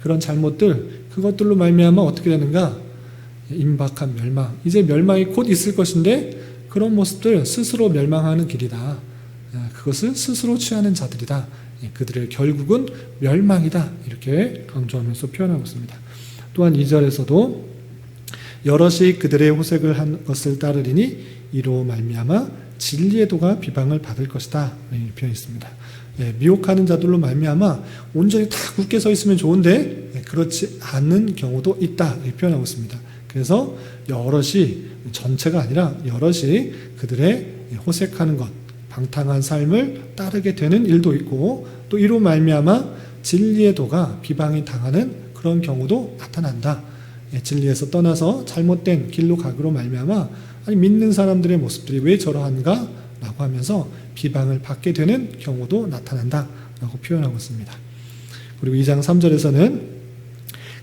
그런 잘못들, 그것들로 말미암아 어떻게 되는가? 임박한 멸망. 이제 멸망이 곧 있을 것인데 그런 모습들 스스로 멸망하는 길이다. 그것을 스스로 취하는 자들이다. 그들의 결국은 멸망이다. 이렇게 강조하면서 표현하고 있습니다. 또한 2절에서도 여럿이 그들의 호색을 한 것을 따르리니 이로 말미암아 진리의 도가 비방을 받을 것이다. 이렇게 표현했습니다. 미혹하는 자들로 말미암아 온전히 다 굳게 서 있으면 좋은데 그렇지 않는 경우도 있다. 이렇게 표현하고 있습니다. 그래서 여럿이, 전체가 아니라 여럿이 그들의 호색하는 것, 방탕한 삶을 따르게 되는 일도 있고 또 이로 말미암아 진리의 도가 비방이 당하는 그런 경우도 나타난다. 진리에서 떠나서 잘못된 길로 가기로 말미암아 아니 믿는 사람들의 모습들이 왜 저러한가? 라고 하면서 비방을 받게 되는 경우도 나타난다 라고 표현하고 있습니다. 그리고 2장 3절에서는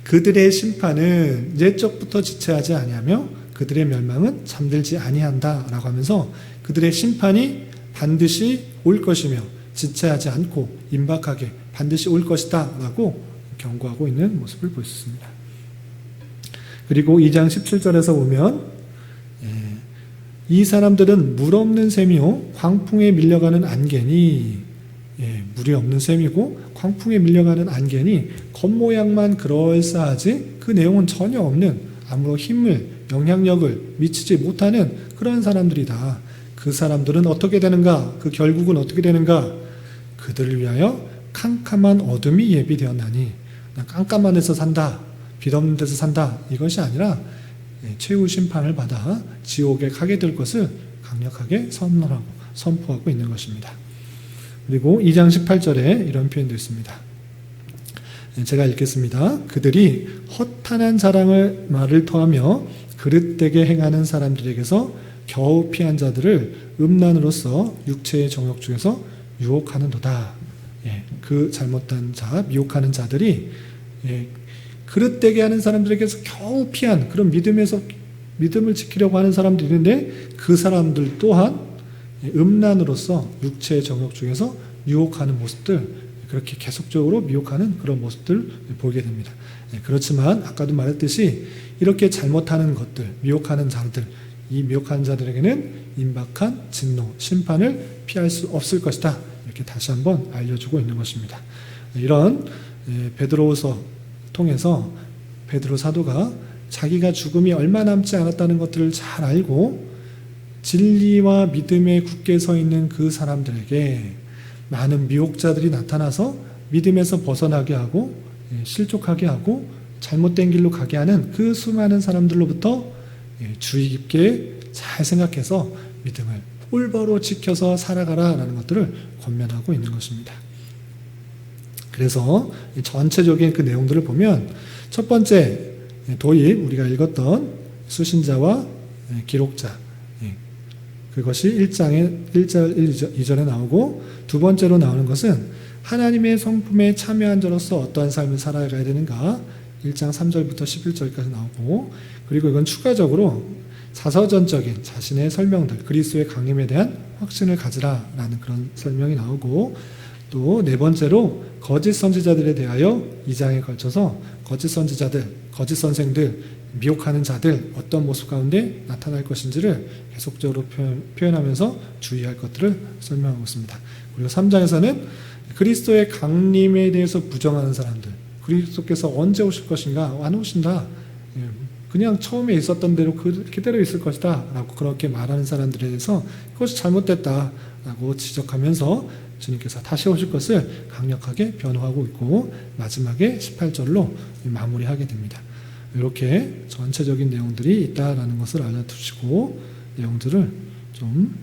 그들의 심판은 옛적부터 지체하지 아니하며 그들의 멸망은 잠들지 아니한다 라고 하면서 그들의 심판이 반드시 올 것이며 지체하지 않고 임박하게 반드시 올 것이다 라고 경고하고 있는 모습을 볼 수 있습니다. 그리고 2장 17절에서 보면 이 사람들은 물 없는 셈이요 광풍에 밀려가는 안개니, 물이 없는 셈이고 광풍에 밀려가는 안개니 겉모양만 그럴싸하지 그 내용은 전혀 없는 아무런 힘을, 영향력을 미치지 못하는 그런 사람들이다. 그 사람들은 어떻게 되는가? 그 결국은 어떻게 되는가? 그들을 위하여 캄캄한 어둠이 예비되었나니, 깜깜한 데서 산다, 빛 없는 데서 산다, 이것이 아니라 최후 심판을 받아 지옥에 가게 될 것을 강력하게 선포하고 있는 것입니다. 그리고 2장 18절에 이런 표현도 있습니다. 제가 읽겠습니다. 그들이 허탄한 자랑을 말을 토하며 그릇되게 행하는 사람들에게서 겨우 피한 자들을 음란으로서 육체의 정욕 중에서 유혹하는도다. 그 잘못된 자, 미혹하는 자들이 그릇되게 하는 사람들에게서 겨우 피한 그런 믿음을 지키려고 하는 사람들이 있는데 그 사람들 또한 음란으로서 육체의 정욕 중에서 유혹하는 모습들, 그렇게 계속적으로 미혹하는 그런 모습들 보게 됩니다. 그렇지만 아까도 말했듯이 이렇게 잘못하는 것들, 미혹하는 자들, 이 미혹하는 자들에게는 임박한 진노, 심판을 피할 수 없을 것이다. 이렇게 다시 한번 알려주고 있는 것입니다. 이런 베드로후서 통해서 베드로 사도가 자기가 죽음이 얼마 남지 않았다는 것들을 잘 알고 진리와 믿음에 굳게 서 있는 그 사람들에게 많은 미혹자들이 나타나서 믿음에서 벗어나게 하고 실족하게 하고 잘못된 길로 가게 하는 그 수많은 사람들로부터 주의 깊게 잘 생각해서 믿음을 올바로 지켜서 살아가라라는 것들을 권면하고 있는 것입니다. 그래서 전체적인 그 내용들을 보면 첫 번째 도입 우리가 읽었던 수신자와 기록자, 그것이 1장의 1절 2절에 나오고, 두 번째로 나오는 것은 하나님의 성품에 참여한 자로서 어떠한 삶을 살아가야 되는가, 1장 3절부터 11절까지 나오고, 그리고 이건 추가적으로 사서전적인 자신의 설명들, 그리스도의 강림에 대한 확신을 가지라라는 그런 설명이 나오고, 또 네 번째로 거짓 선지자들에 대하여 2장에 걸쳐서 거짓 선지자들, 거짓 선생들, 미혹하는 자들 어떤 모습 가운데 나타날 것인지를 계속적으로 표현하면서 주의할 것들을 설명하고 있습니다. 그리고 3장에서는 그리스도의 강림에 대해서 부정하는 사람들, 그리스도께서 언제 오실 것인가, 안 오신다, 그냥 처음에 있었던 대로 그대로 있을 것이다 라고 그렇게 말하는 사람들에 대해서 그것이 잘못됐다 라고 지적하면서 주님께서 다시 오실 것을 강력하게 변호하고 있고, 마지막에 18절로 마무리하게 됩니다. 이렇게 전체적인 내용들이 있다라는 것을 알려두시고, 내용들을 좀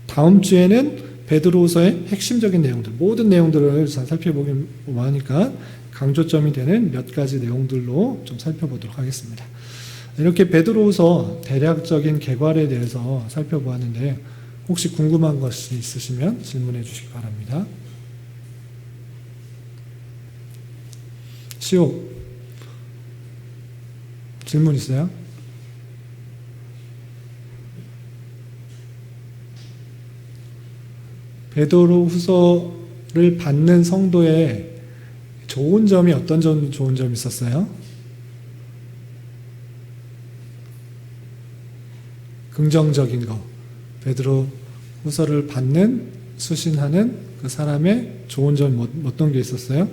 다음 주에는 베드로후서의 핵심적인 내용들, 모든 내용들을 잘 살펴보기만 하니까 강조점이 되는 몇 가지 내용들로 좀 살펴보도록 하겠습니다. 이렇게 베드로후서 대략적인 계괄에 대해서 살펴보았는데, 혹시 궁금한 것이 있으시면 질문해 주시기 바랍니다. 시오, 질문 있어요? 베드로후서를 받는 성도의 좋은 점이 어떤 좋은 점이 있었어요? 긍정적인 거. 베드로후서를 받는, 수신하는 그 사람의 좋은 점 어떤 게 있었어요?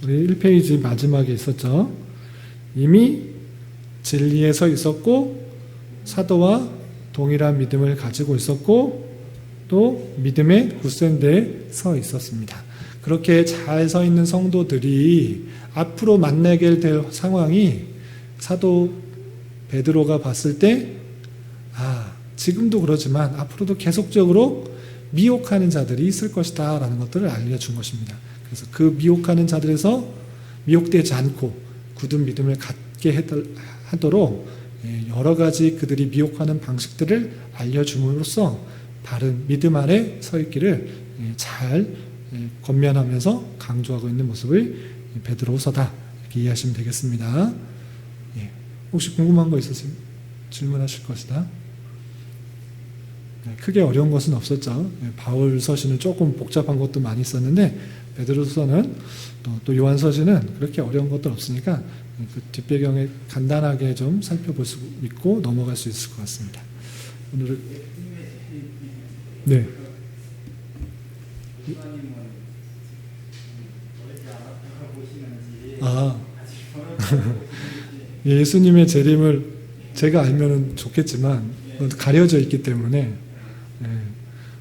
우리 1페이지 마지막에 있었죠. 이미 진리에 서 있었고, 사도와 동일한 믿음을 가지고 있었고, 또 믿음의 굳센 데에 서 있었습니다. 그렇게 잘 서 있는 성도들이 앞으로 만나게 될 상황이 사도 베드로가 봤을 때, 지금도 그러지만 앞으로도 계속적으로 미혹하는 자들이 있을 것이다 라는 것들을 알려준 것입니다. 그래서 그 미혹하는 자들에서 미혹되지 않고 굳은 믿음을 갖게 하도록 여러 가지 그들이 미혹하는 방식들을 알려줌으로써 바른 믿음 아래 서 있기를 잘 권면하면서 강조하고 있는 모습을 베드로후서다, 이렇게 이해하시면 되겠습니다. 혹시 궁금한 거 있으시면 질문하실 것이다. 크게 어려운 것은 없었죠. 바울 서신은 조금 복잡한 것도 많이 있었는데, 베드로서는 또 요한 서신은 그렇게 어려운 것도 없으니까 그 뒷배경에 간단하게 좀 살펴볼 수 있고 넘어갈 수 있을 것 같습니다. 오늘은 네. 예수님의 재림을 제가 알면은 좋겠지만 가려져 있기 때문에,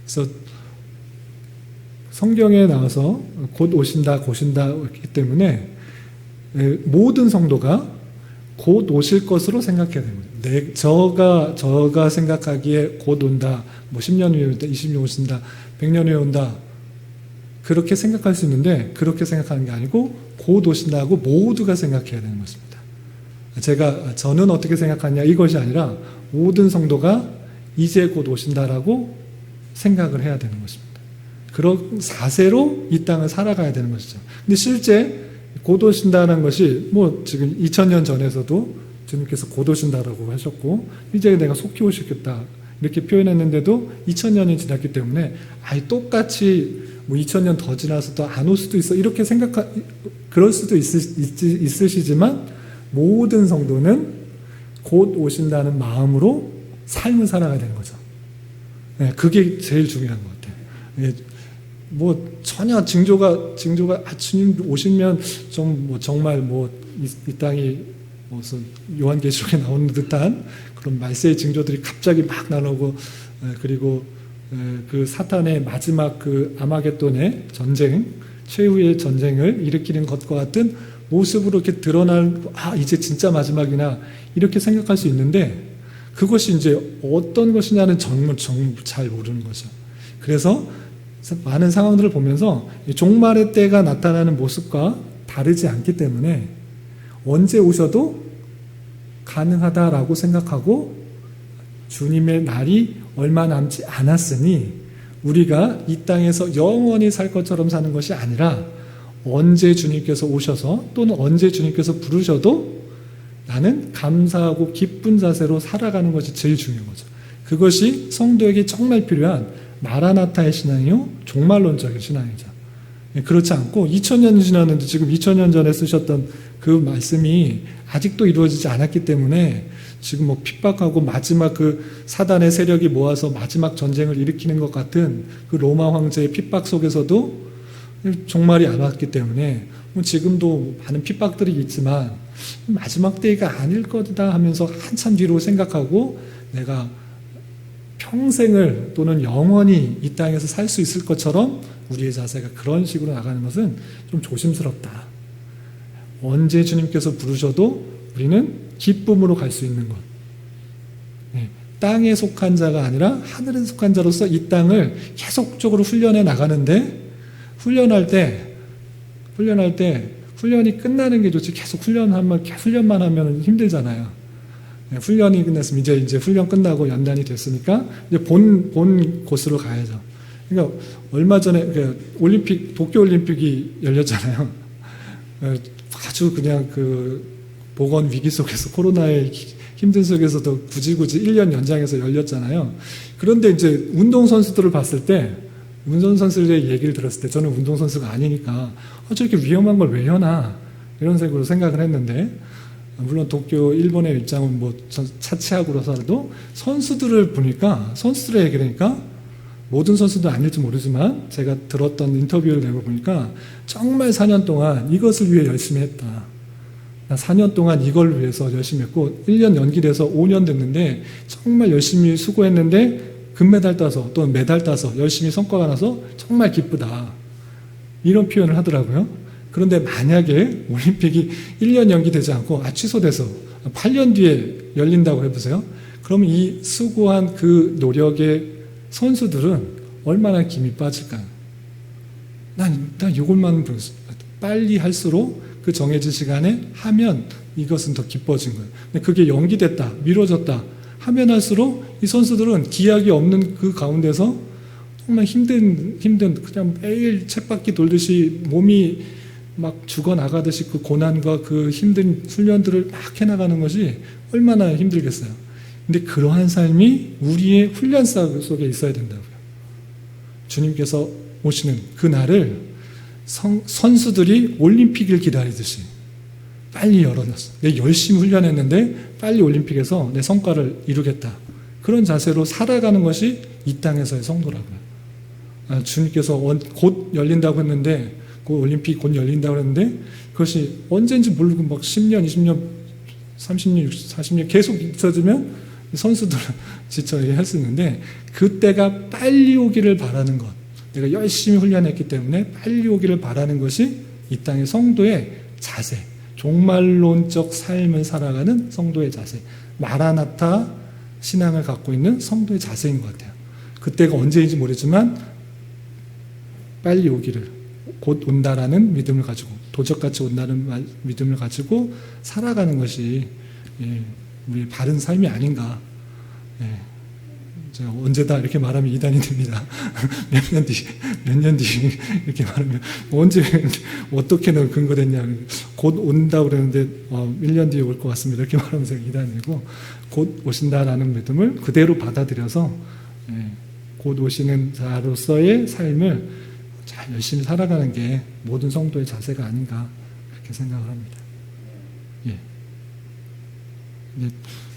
그래서 성경에 나와서 곧 오신다, 있기 때문에 모든 성도가 곧 오실 것으로 생각해야 됩니다. 저가 생각하기에 곧 온다, 10년 후에 온다, 20년 오신다, 100년 후에 온다, 그렇게 생각할 수 있는데, 그렇게 생각하는 게 아니고 곧 오신다고 모두가 생각해야 되는 것입니다. 저는 어떻게 생각하냐 이것이 아니라 모든 성도가 이제 곧 오신다라고 생각을 해야 되는 것입니다. 그런 자세로 이 땅을 살아가야 되는 것이죠. 근데 실제 곧 오신다는 것이 지금 2000년 전에서도 주님께서 곧 오신다라고 하셨고 이제 내가 속히 오시겠다 이렇게 표현했는데도 2000년이 지났기 때문에 똑같이 2000년 더 지나서 안 올 수도 있어 이렇게 그럴 수도 있으시지만 모든 성도는 곧 오신다는 마음으로 삶을 살아가야 되는 거죠. 그게 제일 중요한 것 같아요. 전혀 징조가 주님 오시면 정말 이 땅이 무슨 요한계시록에 나오는 듯한 그런 말세의 징조들이 갑자기 막 나오고 그리고 그 사탄의 마지막 그 아마겟돈의 전쟁, 최후의 전쟁을 일으키는 것과 같은 모습으로 이렇게 드러날 이제 진짜 마지막이나 이렇게 생각할 수 있는데 그것이 이제 어떤 것이냐는 정말 잘 모르는 거죠. 그래서 많은 상황들을 보면서 종말의 때가 나타나는 모습과 다르지 않기 때문에 언제 오셔도 가능하다라고 생각하고 주님의 날이 얼마 남지 않았으니 우리가 이 땅에서 영원히 살 것처럼 사는 것이 아니라 언제 주님께서 오셔서 또는 언제 주님께서 부르셔도 나는 감사하고 기쁜 자세로 살아가는 것이 제일 중요한 거죠. 그것이 성도에게 정말 필요한 마라나타의 신앙이요 종말론적인 신앙이죠. 그렇지 않고 2000년이 지났는데 지금 2000년 전에 쓰셨던 그 말씀이 아직도 이루어지지 않았기 때문에 지금 핍박하고 마지막 그 사단의 세력이 모아서 마지막 전쟁을 일으키는 것 같은 그 로마 황제의 핍박 속에서도 종말이 안 왔기 때문에 지금도 많은 핍박들이 있지만 마지막 때가 아닐 거다 하면서 한참 뒤로 생각하고 내가 평생을 또는 영원히 이 땅에서 살 수 있을 것처럼 우리의 자세가 그런 식으로 나가는 것은 좀 조심스럽다. 언제 주님께서 부르셔도 우리는 기쁨으로 갈 수 있는 것. 땅에 속한 자가 아니라 하늘에 속한 자로서 이 땅을 계속적으로 훈련해 나가는데 훈련할 때 훈련이 끝나는 게 좋지 계속 훈련만 하면 힘들잖아요. 훈련이 끝났으면 이제 훈련 끝나고 연단이 됐으니까 이제 본 곳으로 가야죠. 그러니까 얼마 전에 도쿄 올림픽이 열렸잖아요. 아주 그냥 그 보건 위기 속에서 코로나의 힘든 속에서도 굳이 1년 연장해서 열렸잖아요. 그런데 이제 운동선수들을 봤을 때 운동선수들의 얘기를 들었을 때 저는 운동선수가 아니니까 저렇게 위험한 걸 왜 여나 이런 식으로 생각을 했는데 물론 도쿄 일본의 입장은 차치하고 그러서라도 선수들을 보니까 선수들의 얘기라니까 모든 선수도 아닐지 모르지만 제가 들었던 인터뷰를 내보니까 정말 4년 동안 이것을 위해 열심히 했다. 나 4년 동안 이걸 위해서 열심히 했고 1년 연기돼서 5년 됐는데 정말 열심히 수고했는데 금메달 따서 또는 메달 따서 열심히 성과가 나서 정말 기쁘다. 이런 표현을 하더라고요. 그런데 만약에 올림픽이 1년 연기되지 않고 취소돼서 8년 뒤에 열린다고 해보세요. 그럼 이 수고한 그 노력의 선수들은 얼마나 김이 빠질까요? 난 이것만 빨리 할수록 그 정해진 시간에 하면 이것은 더 기뻐진 거예요. 근데 그게 연기됐다, 미뤄졌다 하면 할수록 이 선수들은 기약이 없는 그 가운데서 정말 힘든 그냥 매일 쳇바퀴 돌듯이 몸이 막 죽어나가듯이 그 고난과 그 힘든 훈련들을 막 해나가는 것이 얼마나 힘들겠어요. 근데 그러한 삶이 우리의 훈련 속에 있어야 된다고요. 주님께서 오시는 그 날을 선수들이 올림픽을 기다리듯이 빨리 열어놨어. 내가 열심히 훈련했는데 빨리 올림픽에서 내 성과를 이루겠다. 그런 자세로 살아가는 것이 이 땅에서의 성도라고요. 주님께서 곧 열린다고 했는데 그 올림픽 곧 열린다고 했는데 그것이 언제인지 모르고 막 10년, 20년, 30년, 40년 계속 있어지면 선수들은 지쳐 할 수 있는데 그때가 빨리 오기를 바라는 것. 내가 열심히 훈련했기 때문에 빨리 오기를 바라는 것이 이 땅의 성도의 자세. 종말론적 삶을 살아가는 성도의 자세. 마라나타 신앙을 갖고 있는 성도의 자세인 것 같아요. 그때가 언제인지 모르지만 빨리 오기를 곧 온다라는 믿음을 가지고 도적같이 온다는 믿음을 가지고 살아가는 것이 우리 바른 삶이 아닌가. 제가 언제다 이렇게 말하면 이단이 됩니다. 몇 년 뒤 이렇게 말하면 언제 어떻게는 근거됐냐. 곧 온다고 그러는데 1년 뒤에 올 것 같습니다. 이렇게 말하면 제가 이단이고 곧 오신다라는 믿음을 그대로 받아들여서 곧 오시는 자로서의 삶을 잘 열심히 살아가는 게 모든 성도의 자세가 아닌가 그렇게 생각을 합니다.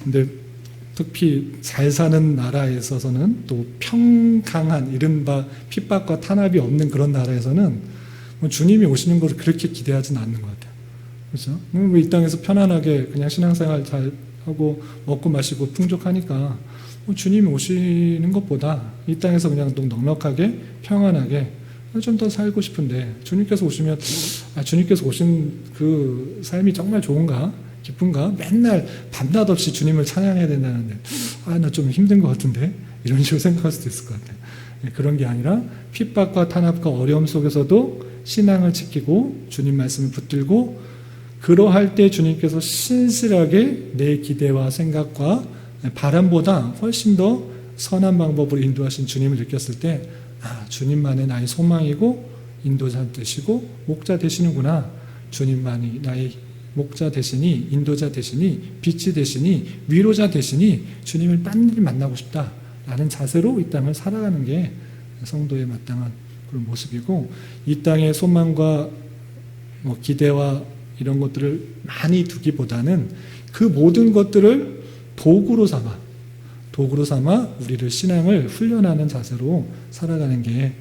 근데 특히 잘 사는 나라에 있어서는 또 평강한 이른바 핍박과 탄압이 없는 그런 나라에서는 주님이 오시는 걸 그렇게 기대하지는 않는 것 같아요. 그렇죠? 이 땅에서 편안하게 그냥 신앙생활 잘 하고 먹고 마시고 풍족하니까 주님이 오시는 것보다 이 땅에서 그냥 넉넉하게 평안하게 좀 더 살고 싶은데 주님께서 오시면 주님께서 오신 그 삶이 정말 좋은가? 기쁜가? 맨날 밤낮 없이 주님을 찬양해야 된다는데 나 좀 힘든 것 같은데 이런 식으로 생각할 수도 있을 것 같아요. 그런 게 아니라 핍박과 탄압과 어려움 속에서도 신앙을 지키고 주님 말씀을 붙들고 그러할 때 주님께서 신실하게 내 기대와 생각과 바람보다 훨씬 더 선한 방법으로 인도하신 주님을 느꼈을 때 주님만이 나의 소망이고 인도자 되시고 목자 되시는구나. 주님만이 나의 목자 되시니 인도자 되시니 빛이 되시니 위로자 되시니 주님을 빨리 만나고 싶다라는 자세로 이 땅을 살아가는 게 성도의 마땅한 그런 모습이고 이 땅의 소망과 기대와 이런 것들을 많이 두기보다는 그 모든 것들을 도구로 삼아 우리를 신앙을 훈련하는 자세로 살아가는 게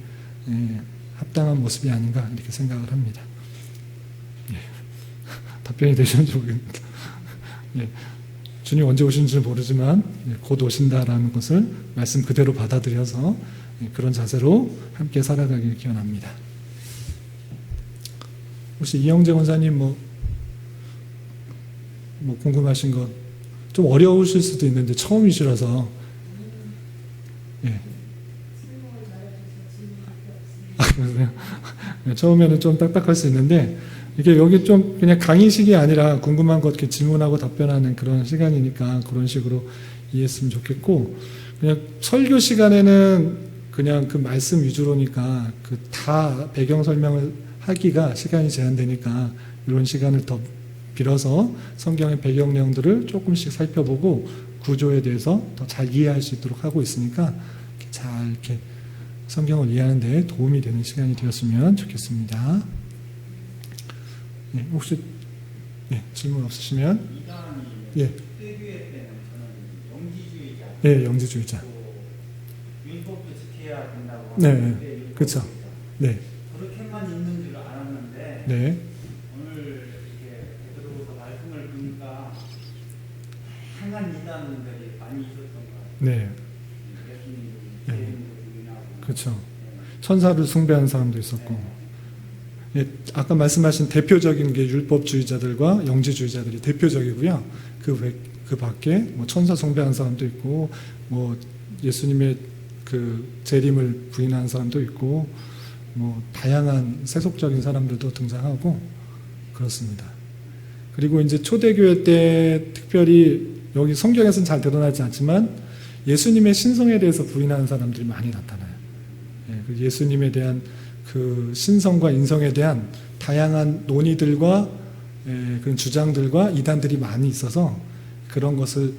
합당한 모습이 아닌가 이렇게 생각을 합니다. 답변이 되셨는지 모르겠습니다. 주님 언제 오시는지는 모르지만 곧 오신다라는 것을 말씀 그대로 받아들여서 그런 자세로 함께 살아가길 기원합니다. 혹시 이영재 원사님 뭐 궁금하신 것 좀 어려우실 수도 있는데 처음이시라서 처음에는 좀 딱딱할 수 있는데 이게 여기 좀 그냥 강의식이 아니라 궁금한 것 이렇게 질문하고 답변하는 그런 시간이니까 그런 식으로 이해했으면 좋겠고 그냥 설교 시간에는 그냥 그 말씀 위주로니까 그 다 배경 설명을 하기가 시간이 제한되니까 이런 시간을 더 빌어서 성경의 배경 내용들을 조금씩 살펴보고 구조에 대해서 더 잘 이해할 수 있도록 하고 있으니까 잘 이렇게 성경을 이해하는 데 도움이 되는 시간이 되었으면 좋겠습니다. 혹시 질문 없으시면 그때교회 때는 저는 영지주의자. 영지주의자. 율법도 지켜야 된다고. 그렇죠. 그렇게만 있는 줄 알았는데 오늘 이렇게 베드로서 말씀을 보니까 행한 이단들이 많이 있었던 것 같아요. 그렇죠. 천사를 숭배하는 사람도 있었고. 아까 말씀하신 대표적인 게 율법주의자들과 영지주의자들이 대표적이고요. 그 밖에 천사 숭배하는 사람도 있고, 예수님의 그 재림을 부인하는 사람도 있고, 다양한 세속적인 사람들도 등장하고 그렇습니다. 그리고 이제 초대교회 때 특별히 여기 성경에서는 잘 드러나지 않지만 예수님의 신성에 대해서 부인하는 사람들이 많이 나타나요. 예수님에 대한 그 신성과 인성에 대한 다양한 논의들과 그런 주장들과 이단들이 많이 있어서 그런 것을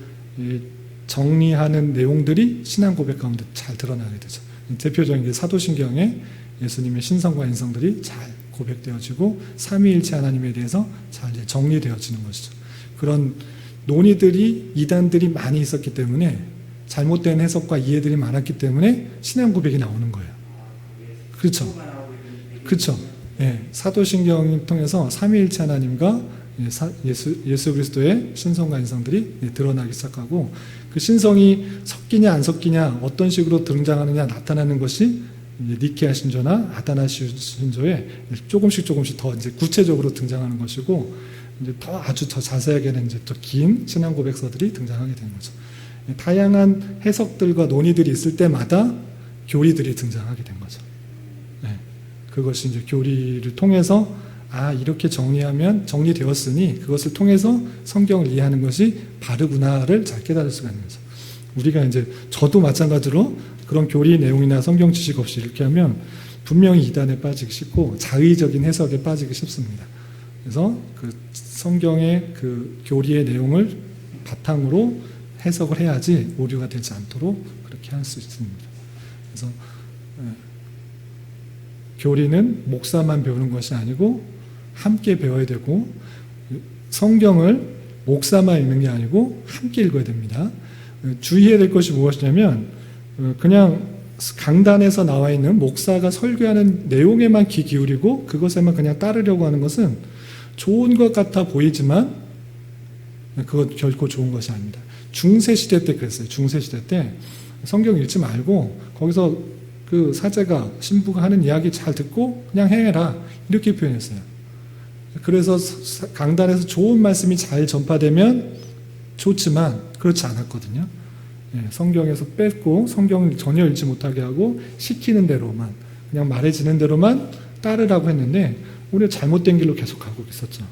정리하는 내용들이 신앙 고백 가운데 잘 드러나게 되죠. 대표적인 게 사도신경에 예수님의 신성과 인성들이 잘 고백되어지고 삼위일체 하나님에 대해서 잘 정리되어지는 것이죠. 그런 논의들이 이단들이 많이 있었기 때문에 잘못된 해석과 이해들이 많았기 때문에 신앙 고백이 나오는 거예요. 그렇죠. 사도신경을 통해서 삼위일체 하나님과 예수 그리스도의 신성과 인성들이 드러나기 시작하고 그 신성이 섞이냐 안 섞이냐 어떤 식으로 등장하느냐 나타나는 것이 니케아 신조나 아다나 신조에 조금씩 더 이제 구체적으로 등장하는 것이고 이제 아주 더 자세하게는 이제 또 긴 신앙 고백서들이 등장하게 되는 거죠. 다양한 해석들과 논의들이 있을 때마다 교리들이 등장하게 된 거죠. 그것이 이제 교리를 통해서 이렇게 정리되었으니 그것을 통해서 성경을 이해하는 것이 바르구나를 잘 깨달을 수가 있는 거죠. 우리가 이제 저도 마찬가지로 그런 교리 내용이나 성경 지식 없이 이렇게 하면 분명히 이단에 빠지기 쉽고 자의적인 해석에 빠지기 쉽습니다. 그래서 그 성경의 그 교리의 내용을 바탕으로 해석을 해야지 오류가 되지 않도록 그렇게 할 수 있습니다. 그래서 교리는 목사만 배우는 것이 아니고 함께 배워야 되고, 성경을 목사만 읽는 게 아니고 함께 읽어야 됩니다. 주의해야 될 것이 무엇이냐면 그냥 강단에서 나와 있는 목사가 설교하는 내용에만 귀 기울이고 그것에만 그냥 따르려고 하는 것은 좋은 것 같아 보이지만 그것 결코 좋은 것이 아닙니다. 중세시대 때 그랬어요. 중세시대 때 성경 읽지 말고 거기서 그 사제가, 신부가 하는 이야기 잘 듣고 그냥 행해라, 이렇게 표현했어요. 그래서 강단에서 좋은 말씀이 잘 전파되면 좋지만 그렇지 않았거든요. 성경에서 뺐고 성경을 전혀 읽지 못하게 하고 시키는 대로만, 그냥 말해지는 대로만 따르라고 했는데 우리가 잘못된 길로 계속 가고 있었죠.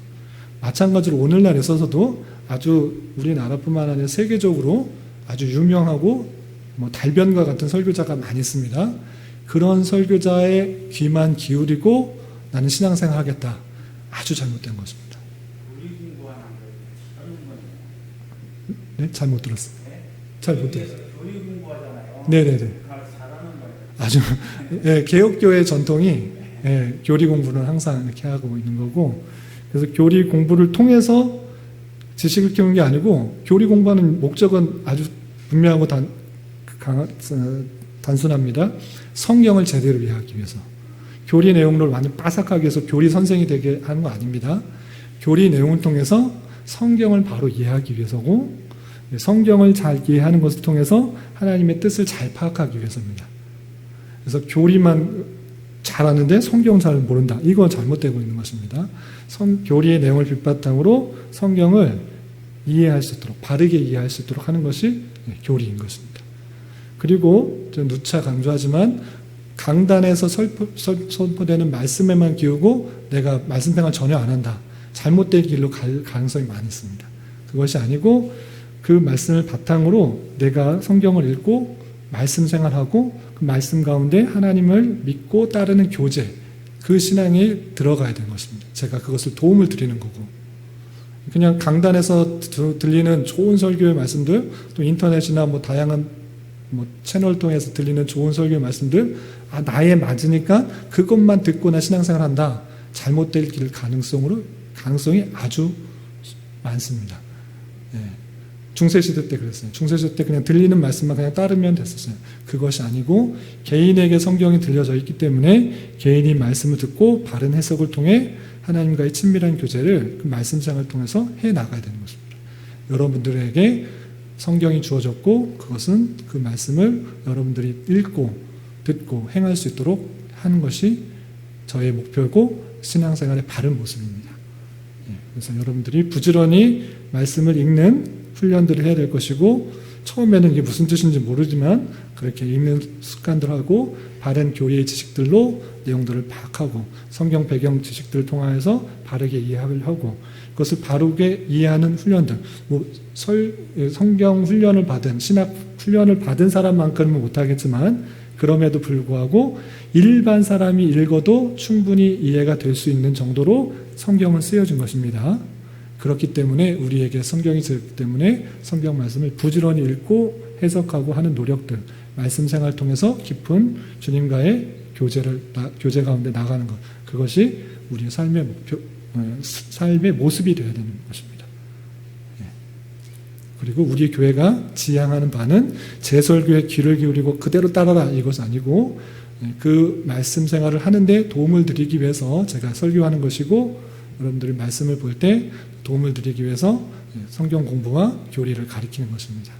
마찬가지로 오늘날에 있어서도 아주 우리나라뿐만 아니라 세계적으로 아주 유명하고 달변과 같은 설교자가 많이 있습니다. 그런 설교자의 귀만 기울이고 나는 신앙생활 하겠다. 아주 잘못된 것입니다. 네? 잘 못 들었어요. 잘 못 들었어요. 교리 공부하잖아요. 네네네. 잘하는 거예요. 아주 개혁교회 전통이 교리 공부는 항상 이렇게 하고 있는 거고, 그래서 교리 공부를 통해서 지식을 키우는 게 아니고 교리 공부하는 목적은 아주 분명하고 단순합니다. 성경을 제대로 이해하기 위해서. 교리 내용을 완전 빠삭하게 해서 교리 선생이 되게 하는 거 아닙니다. 교리 내용을 통해서 성경을 바로 이해하기 위해서고, 성경을 잘 이해하는 것을 통해서 하나님의 뜻을 잘 파악하기 위해서입니다. 그래서 교리만 잘하는데 성경 잘 모른다. 이거 잘못되고 있는 것입니다. 교리의 내용을 빗바탕으로 성경을 이해할 수 있도록, 바르게 이해할 수 있도록 하는 것이 교리인 것입니다. 그리고 누차 강조하지만 강단에서 선포되는 말씀에만 기우고 내가 말씀 생활 전혀 안 한다. 잘못된 길로 갈 가능성이 많이 있습니다. 그것이 아니고 그 말씀을 바탕으로 내가 성경을 읽고 말씀 생활하고 그 말씀 가운데 하나님을 믿고 따르는 교제, 그 신앙에 들어가야 되는 것입니다. 제가 그것을 도움을 드리는 거고, 그냥 강단에서 들리는 좋은 설교의 말씀들, 또 인터넷이나 다양한 채널 통해서 들리는 좋은 설교의 말씀들, 나에 맞으니까 그것만 듣고 나 신앙생활 한다. 잘못될 길 가능성이 아주 많습니다. 중세시대 때 그랬어요. 중세시대 때 그냥 들리는 말씀만 그냥 따르면 됐었어요. 그것이 아니고 개인에게 성경이 들려져 있기 때문에 개인이 말씀을 듣고 바른 해석을 통해 하나님과의 친밀한 교제를 그 말씀상을 통해서 해나가야 되는 것입니다. 여러분들에게 성경이 주어졌고 그것은 그 말씀을 여러분들이 읽고 듣고 행할 수 있도록 하는 것이 저의 목표고 신앙생활의 바른 모습입니다. 그래서 여러분들이 부지런히 말씀을 읽는 훈련들을 해야 될 것이고, 처음에는 이게 무슨 뜻인지 모르지만 그렇게 읽는 습관들하고 바른 교리의 지식들로 내용들을 파악하고 성경 배경 지식들을 통해서 바르게 이해를 하고, 그것을 바르게 이해하는 훈련들, 성경 훈련을 받은, 신학 훈련을 받은 사람만큼은 못하겠지만 그럼에도 불구하고 일반 사람이 읽어도 충분히 이해가 될 수 있는 정도로 성경은 쓰여진 것입니다. 그렇기 때문에 우리에게 성경이 있기 때문에 성경 말씀을 부지런히 읽고 해석하고 하는 노력들, 말씀 생활을 통해서 깊은 주님과의 교제 가운데 나가는 것, 그것이 우리의 삶의 목표, 삶의 모습이 되어야 되는 것입니다. 그리고 우리 교회가 지향하는 바는 제 설교에 귀를 기울이고 그대로 따라라, 이것 아니고 그 말씀 생활을 하는데 도움을 드리기 위해서 제가 설교하는 것이고, 여러분들이 말씀을 볼 때 도움을 드리기 위해서 성경 공부와 교리를 가리키는 것입니다.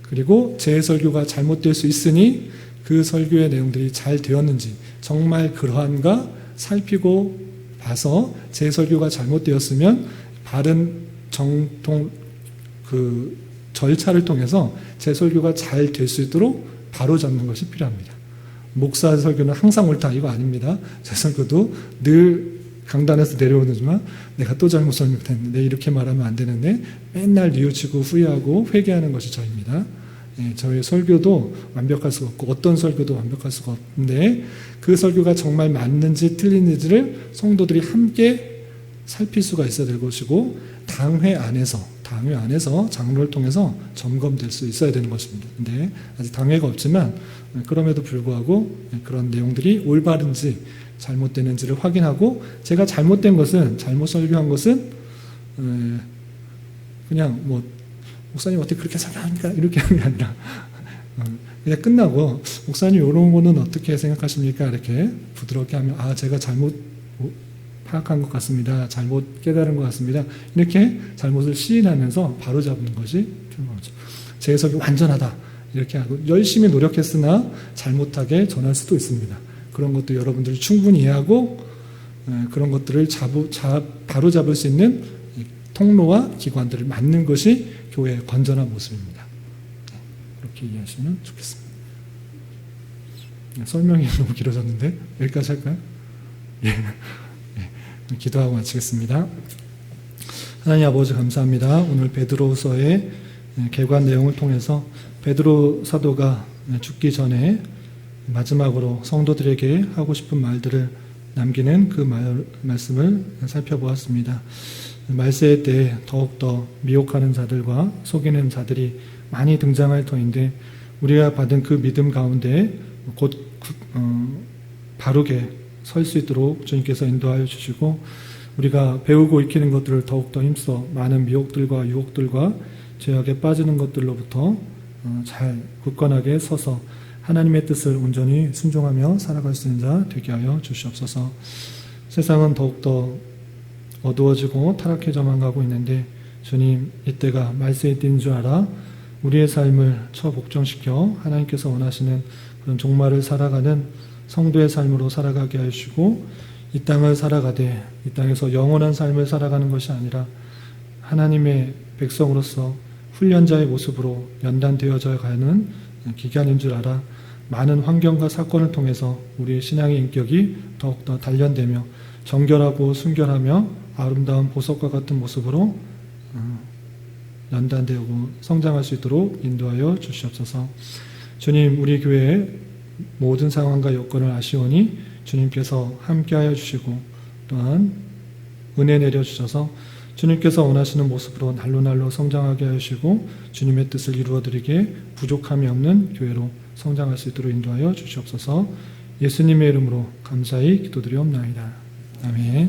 그리고 제 설교가 잘못될 수 있으니 그 설교의 내용들이 잘 되었는지 정말 그러한가 살피고 봐서 제 설교가 잘못되었으면 바른 정통 그 절차를 통해서 제 설교가 잘 될 수 있도록 바로잡는 것이 필요합니다. 목사 설교는 항상 옳다, 이거 아닙니다. 제 설교도 늘 강단에서 내려오지만 내가 또 잘못 설명했는데 이렇게 말하면 안 되는데 맨날 뉘우치고 후회하고 회개하는 것이 저입니다. 예, 저의 설교도 완벽할 수가 없고 어떤 설교도 완벽할 수가 없는데 그 설교가 정말 맞는지 틀리는지를 성도들이 함께 살필 수가 있어야 될 것이고 당회 안에서 장로를 통해서 점검될 수 있어야 되는 것입니다. 근데 아직 당회가 없지만 그럼에도 불구하고 그런 내용들이 올바른지 잘못되는지를 확인하고 제가 잘못된 것은 잘못 설교한 것은 그냥 뭐 목사님 어떻게 그렇게 설교합니까? 이렇게 하는 게 아니라 그냥 끝나고 목사님 이런 거는 어떻게 생각하십니까? 이렇게 부드럽게 하면 제가 잘못 파악한 것 같습니다. 잘못 깨달은 것 같습니다. 이렇게 잘못을 시인하면서 바로잡는 것이 필요하죠. 제 해석이 완전하다. 이렇게 하고 열심히 노력했으나 잘못하게 전할 수도 있습니다. 그런 것도 여러분들이 충분히 이해하고 그런 것들을 바로잡을 수 있는 통로와 기관들을 만든 것이 교회의 건전한 모습입니다. 그렇게 이해하시면 좋겠습니다. 설명이 너무 길어졌는데 여기까지 할까요? 예. 기도하고 마치겠습니다. 하나님 아버지 감사합니다. 오늘 베드로서의 개관 내용을 통해서 베드로 사도가 죽기 전에 마지막으로 성도들에게 하고 싶은 말들을 남기는 그 말씀을 살펴보았습니다. 말세의 때에 더욱더 미혹하는 자들과 속이는 자들이 많이 등장할 터인데 우리가 받은 그 믿음 가운데 곧 바르게 설 수 있도록 주님께서 인도하여 주시고 우리가 배우고 익히는 것들을 더욱더 힘써 많은 미혹들과 유혹들과 죄악에 빠지는 것들로부터 잘 굳건하게 서서 하나님의 뜻을 온전히 순종하며 살아갈 수 있는 자 되게 하여 주시옵소서. 세상은 더욱더 어두워지고 타락해져만 가고 있는데 주님 이때가 말세의 때인 줄 알아 우리의 삶을 처복종시켜 하나님께서 원하시는 그런 종말을 살아가는 성도의 삶으로 살아가게 하시고 이 땅을 살아가되 이 땅에서 영원한 삶을 살아가는 것이 아니라 하나님의 백성으로서 훈련자의 모습으로 연단되어져 가는 기간인 줄 알아 많은 환경과 사건을 통해서 우리의 신앙의 인격이 더욱더 단련되며 정결하고 순결하며 아름다운 보석과 같은 모습으로 연단되고 성장할 수 있도록 인도하여 주시옵소서. 주님 우리 교회의 모든 상황과 여건을 아시오니 주님께서 함께하여 주시고 또한 은혜 내려주셔서 주님께서 원하시는 모습으로 날로 성장하게 하시고 주님의 뜻을 이루어드리게 부족함이 없는 교회로 성장할 수 있도록 인도하여 주시옵소서. 예수님의 이름으로 감사히 기도드리옵나이다. 아멘.